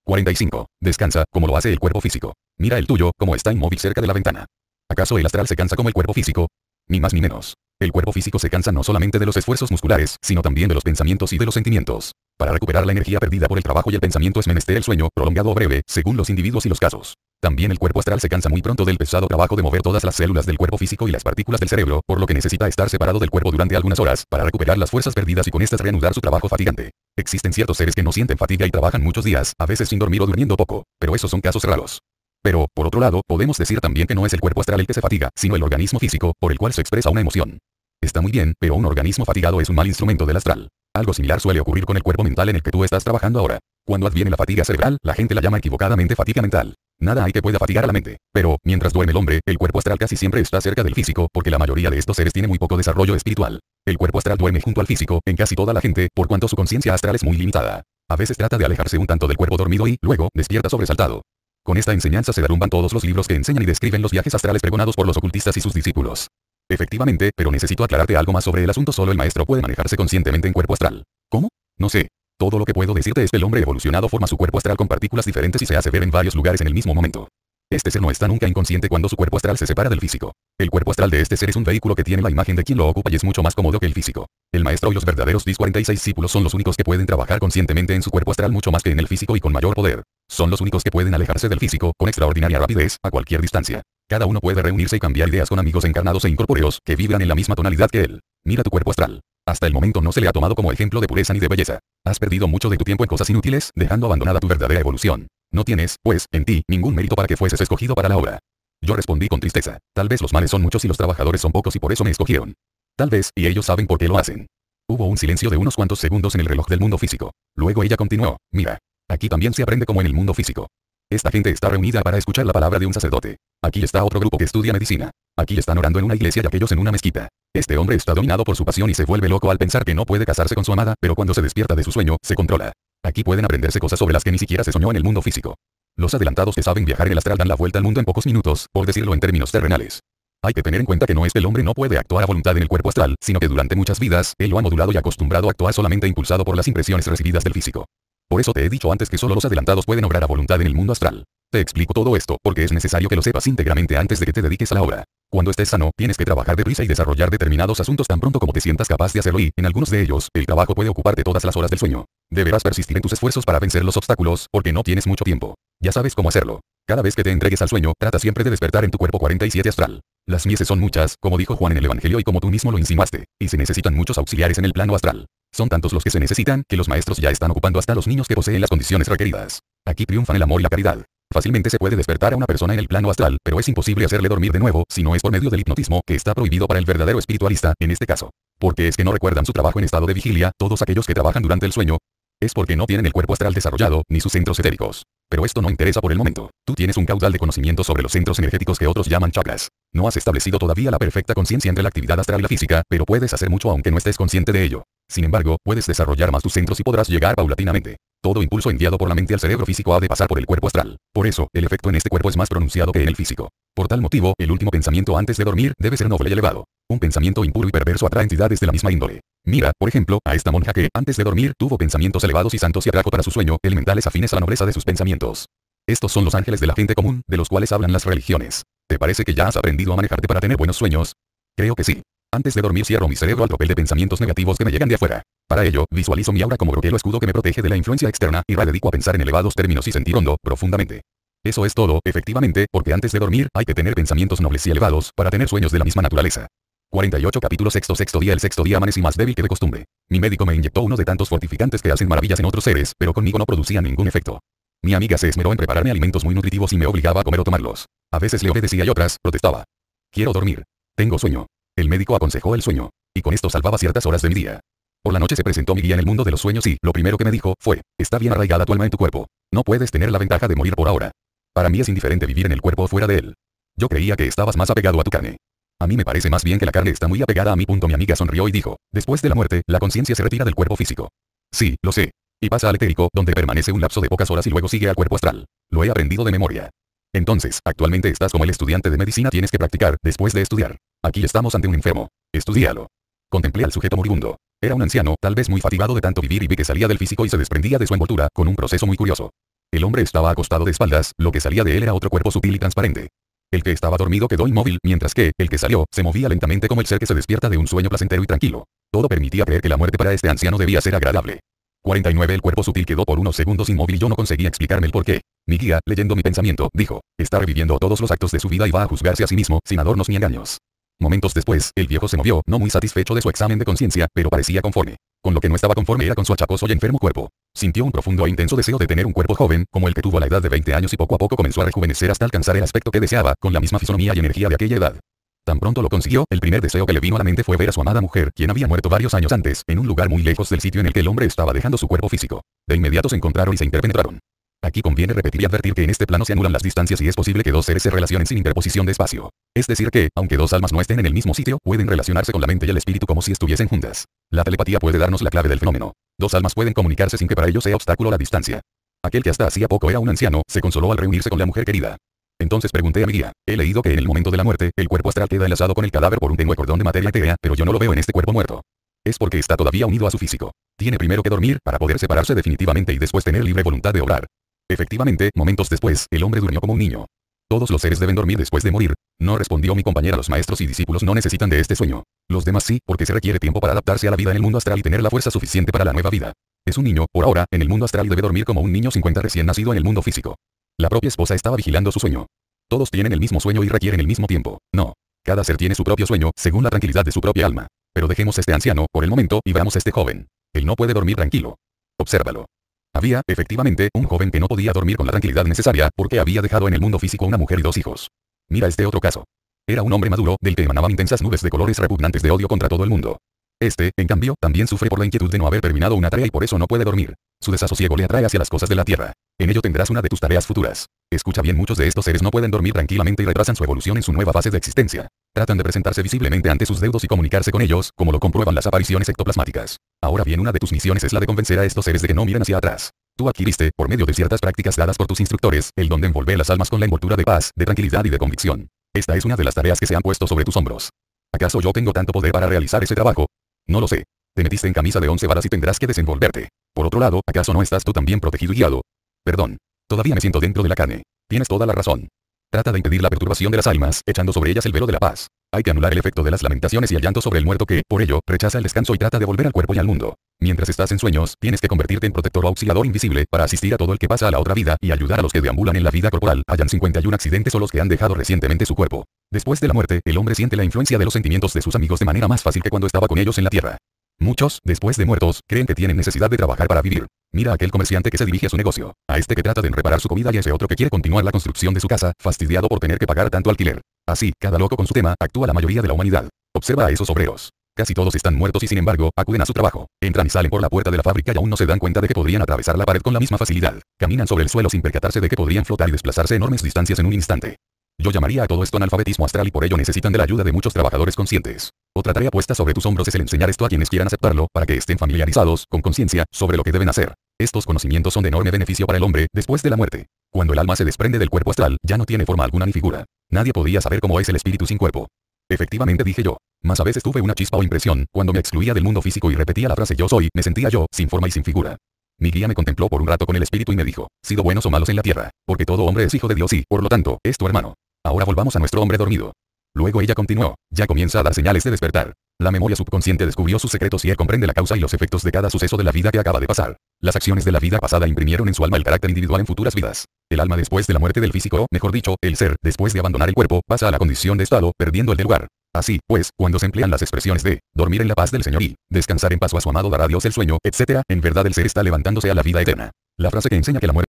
45. Descansa, como lo hace el cuerpo físico. Mira el tuyo, como está inmóvil cerca de la ventana. ¿Acaso el astral se cansa como el cuerpo físico? Ni más ni menos. El cuerpo físico se cansa no solamente de los esfuerzos musculares, sino también de los pensamientos y de los sentimientos. Para recuperar la energía perdida por el trabajo y el pensamiento es menester el sueño, prolongado o breve, según los individuos y los casos. También el cuerpo astral se cansa muy pronto del pesado trabajo de mover todas las células del cuerpo físico y las partículas del cerebro, por lo que necesita estar separado del cuerpo durante algunas horas, para recuperar las fuerzas perdidas y con estas reanudar su trabajo fatigante. Existen ciertos seres que no sienten fatiga y trabajan muchos días, a veces sin dormir o durmiendo poco, pero esos son casos raros. Pero, por otro lado, podemos decir también que no es el cuerpo astral el que se fatiga, sino el organismo físico, por el cual se expresa una emoción. Está muy bien, pero un organismo fatigado es un mal instrumento del astral. Algo similar suele ocurrir con el cuerpo mental en el que tú estás trabajando ahora. Cuando adviene la fatiga cerebral, la gente la llama equivocadamente fatiga mental. Nada hay que pueda fatigar a la mente. Pero, mientras duerme el hombre, el cuerpo astral casi siempre está cerca del físico, porque la mayoría de estos seres tiene muy poco desarrollo espiritual. El cuerpo astral duerme junto al físico, en casi toda la gente, por cuanto su conciencia astral es muy limitada. A veces trata de alejarse un tanto del cuerpo dormido y, luego, despierta sobresaltado. Con esta enseñanza se derrumban todos los libros que enseñan y describen los viajes astrales pregonados por los ocultistas y sus discípulos. Efectivamente, pero necesito aclararte algo más sobre el asunto. Solo el maestro puede manejarse conscientemente en cuerpo astral. ¿Cómo? No sé. Todo lo que puedo decirte es que el hombre evolucionado forma su cuerpo astral con partículas diferentes y se hace ver en varios lugares en el mismo momento. Este ser no está nunca inconsciente cuando su cuerpo astral se separa del físico. El cuerpo astral de este ser es un vehículo que tiene la imagen de quien lo ocupa y es mucho más cómodo que el físico. El maestro y los verdaderos 46 discípulos son los únicos que pueden trabajar conscientemente en su cuerpo astral mucho más que en el físico y con mayor poder. Son los únicos que pueden alejarse del físico, con extraordinaria rapidez, a cualquier distancia. Cada uno puede reunirse y cambiar ideas con amigos encarnados e incorpóreos, que vibran en la misma tonalidad que él. Mira tu cuerpo astral. Hasta el momento no se le ha tomado como ejemplo de pureza ni de belleza. Has perdido mucho de tu tiempo en cosas inútiles, dejando abandonada tu verdadera evolución. No tienes, pues, en ti, ningún mérito para que fueses escogido para la obra. Yo respondí con tristeza. Tal vez los males son muchos y los trabajadores son pocos y por eso me escogieron. Tal vez, y ellos saben por qué lo hacen. Hubo un silencio de unos cuantos segundos en el reloj del mundo físico. Luego ella continuó. Mira. Aquí también se aprende como en el mundo físico. Esta gente está reunida para escuchar la palabra de un sacerdote. Aquí está otro grupo que estudia medicina. Aquí están orando en una iglesia y aquellos en una mezquita. Este hombre está dominado por su pasión y se vuelve loco al pensar que no puede casarse con su amada, pero cuando se despierta de su sueño, se controla. Aquí pueden aprenderse cosas sobre las que ni siquiera se soñó en el mundo físico. Los adelantados que saben viajar en el astral dan la vuelta al mundo en pocos minutos, por decirlo en términos terrenales. Hay que tener en cuenta que no es que el hombre no puede actuar a voluntad en el cuerpo astral, sino que durante muchas vidas, él lo ha modulado y acostumbrado a actuar solamente impulsado por las impresiones recibidas del físico. Por eso te he dicho antes que solo los adelantados pueden obrar a voluntad en el mundo astral. Te explico todo esto porque es necesario que lo sepas íntegramente antes de que te dediques a la obra. Cuando estés sano, tienes que trabajar deprisa y desarrollar determinados asuntos tan pronto como te sientas capaz de hacerlo y, en algunos de ellos, el trabajo puede ocuparte todas las horas del sueño. Deberás persistir en tus esfuerzos para vencer los obstáculos, porque no tienes mucho tiempo. Ya sabes cómo hacerlo. Cada vez que te entregues al sueño, trata siempre de despertar en tu cuerpo 47 astral. Las mieses son muchas, como dijo Juan en el Evangelio y como tú mismo lo insinuaste, y se necesitan muchos auxiliares en el plano astral. Son tantos los que se necesitan, que los maestros ya están ocupando hasta los niños que poseen las condiciones requeridas. Aquí triunfan el amor y la caridad. Fácilmente se puede despertar a una persona en el plano astral, pero es imposible hacerle dormir de nuevo, si no es por medio del hipnotismo, que está prohibido para el verdadero espiritualista, en este caso. Porque es que no recuerdan su trabajo en estado de vigilia, todos aquellos que trabajan durante el sueño. Es porque no tienen el cuerpo astral desarrollado, ni sus centros etéricos. Pero esto no interesa por el momento. Tú tienes un caudal de conocimiento sobre los centros energéticos que otros llaman chakras. No has establecido todavía la perfecta conciencia entre la actividad astral y la física, pero puedes hacer mucho aunque no estés consciente de ello. Sin embargo, puedes desarrollar más tus centros y podrás llegar paulatinamente. Todo impulso enviado por la mente al cerebro físico ha de pasar por el cuerpo astral. Por eso, el efecto en este cuerpo es más pronunciado que en el físico. Por tal motivo, el último pensamiento antes de dormir debe ser noble y elevado. Un pensamiento impuro y perverso atrae entidades de la misma índole. Mira, por ejemplo, a esta monja que, antes de dormir, tuvo pensamientos elevados y santos y atrajo para su sueño elementales afines a la nobleza de sus pensamientos. Estos son los ángeles de la gente común, de los cuales hablan las religiones. ¿Te parece que ya has aprendido a manejarte para tener buenos sueños? Creo que sí. Antes de dormir cierro mi cerebro al tropel de pensamientos negativos que me llegan de afuera. Para ello, visualizo mi aura como broquelo escudo que me protege de la influencia externa y me dedico a pensar en elevados términos y sentir hondo, profundamente. Eso es todo, efectivamente, porque antes de dormir hay que tener pensamientos nobles y elevados para tener sueños de la misma naturaleza. 48 capítulo sexto día. El sexto día amanecí más débil que de costumbre. Mi médico me inyectó uno de tantos fortificantes que hacen maravillas en otros seres, pero conmigo no producían ningún efecto. Mi amiga se esmeró en prepararme alimentos muy nutritivos y me obligaba a comer o tomarlos. A veces le obedecía y otras, protestaba. Quiero dormir. Tengo sueño. El médico aconsejó el sueño. Y con esto salvaba ciertas horas de mi día. Por la noche se presentó mi guía en el mundo de los sueños y, lo primero que me dijo, fue, está bien arraigada tu alma en tu cuerpo. No puedes tener la ventaja de morir por ahora. Para mí es indiferente vivir en el cuerpo o fuera de él. Yo creía que estabas más apegado a tu carne. A mí me parece más bien que la carne está muy apegada a mí. Mi amiga sonrió y dijo, después de la muerte, la conciencia se retira del cuerpo físico. Sí, lo sé. Y pasa al etérico, donde permanece un lapso de pocas horas y luego sigue al cuerpo astral. Lo he aprendido de memoria. Entonces, actualmente estás como el estudiante de medicina, tienes que practicar, después de estudiar. Aquí estamos ante un enfermo. Estudíalo. Contemplé al sujeto moribundo. Era un anciano, tal vez muy fatigado de tanto vivir y vi que salía del físico y se desprendía de su envoltura, con un proceso muy curioso. El hombre estaba acostado de espaldas, lo que salía de él era otro cuerpo sutil y transparente. El que estaba dormido quedó inmóvil, mientras que, el que salió, se movía lentamente como el ser que se despierta de un sueño placentero y tranquilo. Todo permitía creer que la muerte para este anciano debía ser agradable. 49 El cuerpo sutil quedó por unos segundos inmóvil y yo no conseguía explicarme el porqué. Mi guía, leyendo mi pensamiento, dijo, está reviviendo todos los actos de su vida y va a juzgarse a sí mismo, sin adornos ni engaños. Momentos después, el viejo se movió, no muy satisfecho de su examen de conciencia, pero parecía conforme. Con lo que no estaba conforme era con su achacoso y enfermo cuerpo. Sintió un profundo e intenso deseo de tener un cuerpo joven, como el que tuvo a la edad de 20 años y poco a poco comenzó a rejuvenecer hasta alcanzar el aspecto que deseaba, con la misma fisonomía y energía de aquella edad. Tan pronto lo consiguió, el primer deseo que le vino a la mente fue ver a su amada mujer, quien había muerto varios años antes, en un lugar muy lejos del sitio en el que el hombre estaba dejando su cuerpo físico. De inmediato se encontraron y se interpenetraron. Aquí conviene repetir y advertir que en este plano se anulan las distancias y es posible que dos seres se relacionen sin interposición de espacio. Es decir que, aunque dos almas no estén en el mismo sitio, pueden relacionarse con la mente y el espíritu como si estuviesen juntas. La telepatía puede darnos la clave del fenómeno. Dos almas pueden comunicarse sin que para ello sea obstáculo la distancia. Aquel que hasta hacía poco era un anciano, se consoló al reunirse con la mujer querida. Entonces pregunté a mi guía, he leído que en el momento de la muerte, el cuerpo astral queda enlazado con el cadáver por un tenue cordón de materia etérea, pero yo no lo veo en este cuerpo muerto. Es porque está todavía unido a su físico. Tiene primero que dormir, para poder separarse definitivamente y después tener libre voluntad de obrar. Efectivamente, momentos después, el hombre durmió como un niño. Todos los seres deben dormir después de morir. No respondió mi compañera, los maestros y discípulos no necesitan de este sueño. Los demás sí, porque se requiere tiempo para adaptarse a la vida en el mundo astral y tener la fuerza suficiente para la nueva vida. Es un niño, por ahora, en el mundo astral y debe dormir como un niño 50 recién nacido en el mundo físico. La propia esposa estaba vigilando su sueño. Todos tienen el mismo sueño y requieren el mismo tiempo. No. Cada ser tiene su propio sueño, según la tranquilidad de su propia alma. Pero dejemos este anciano, por el momento, y veamos este joven. Él no puede dormir tranquilo. Obsérvalo. Había, efectivamente, un joven que no podía dormir con la tranquilidad necesaria, porque había dejado en el mundo físico una mujer y 2 hijos. Mira este otro caso. Era un hombre maduro, del que emanaban intensas nubes de colores repugnantes de odio contra todo el mundo. Este, en cambio, también sufre por la inquietud de no haber terminado una tarea y por eso no puede dormir. Su desasosiego le atrae hacia las cosas de la tierra. En ello tendrás una de tus tareas futuras. Escucha bien, muchos de estos seres no pueden dormir tranquilamente y retrasan su evolución en su nueva fase de existencia. Tratan de presentarse visiblemente ante sus deudos y comunicarse con ellos, como lo comprueban las apariciones ectoplasmáticas. Ahora bien, una de tus misiones es la de convencer a estos seres de que no miren hacia atrás. Tú adquiriste, por medio de ciertas prácticas dadas por tus instructores, el don de envolver las almas con la envoltura de paz, de tranquilidad y de convicción. Esta es una de las tareas que se han puesto sobre tus hombros. ¿Acaso yo tengo tanto poder para realizar ese trabajo? No lo sé. Te metiste en camisa de 11 varas y tendrás que desenvolverte. Por otro lado, ¿acaso no estás tú también protegido y guiado? Perdón. Todavía me siento dentro de la carne. Tienes toda la razón. Trata de impedir la perturbación de las almas, echando sobre ellas el velo de la paz. Hay que anular el efecto de las lamentaciones y el llanto sobre el muerto que, por ello, rechaza el descanso y trata de volver al cuerpo y al mundo. Mientras estás en sueños, tienes que convertirte en protector o auxiliador invisible para asistir a todo el que pasa a la otra vida y ayudar a los que deambulan en la vida corporal, hayan 51 accidentes o los que han dejado recientemente su cuerpo. Después de la muerte, el hombre siente la influencia de los sentimientos de sus amigos de manera más fácil que cuando estaba con ellos en la tierra. Muchos, después de muertos, creen que tienen necesidad de trabajar para vivir. Mira a aquel comerciante que se dirige a su negocio, a este que trata de reparar su comida y a ese otro que quiere continuar la construcción de su casa, fastidiado por tener que pagar tanto alquiler. Así, cada loco con su tema, actúa la mayoría de la humanidad. Observa a esos obreros. Casi todos están muertos y sin embargo, acuden a su trabajo. Entran y salen por la puerta de la fábrica y aún no se dan cuenta de que podrían atravesar la pared con la misma facilidad. Caminan sobre el suelo sin percatarse de que podrían flotar y desplazarse enormes distancias en un instante. Yo llamaría a todo esto analfabetismo astral y por ello necesitan de la ayuda de muchos trabajadores conscientes. Otra tarea puesta sobre tus hombros es el enseñar esto a quienes quieran aceptarlo, para que estén familiarizados, con conciencia, sobre lo que deben hacer. Estos conocimientos son de enorme beneficio para el hombre, después de la muerte. Cuando el alma se desprende del cuerpo astral, ya no tiene forma alguna ni figura. Nadie podía saber cómo es el espíritu sin cuerpo. Efectivamente, dije yo. Mas a veces tuve una chispa o impresión, cuando me excluía del mundo físico y repetía la frase yo soy, me sentía yo, sin forma y sin figura. Mi guía me contempló por un rato con el espíritu y me dijo, sido buenos o malos en la tierra, porque todo hombre es hijo de Dios y, por lo tanto, es tu hermano. Ahora volvamos a nuestro hombre dormido. Luego ella continuó, ya comienza a dar señales de despertar. La memoria subconsciente descubrió sus secretos y él comprende la causa y los efectos de cada suceso de la vida que acaba de pasar. Las acciones de la vida pasada imprimieron en su alma el carácter individual en futuras vidas. El alma después de la muerte del físico, o, mejor dicho, el ser, después de abandonar el cuerpo, pasa a la condición de estado, perdiendo el de lugar. Así, pues, cuando se emplean las expresiones de dormir en la paz del Señor y descansar en paz o a su amado dará Dios el sueño, etc., en verdad el ser está levantándose a la vida eterna. La frase que enseña que la muerte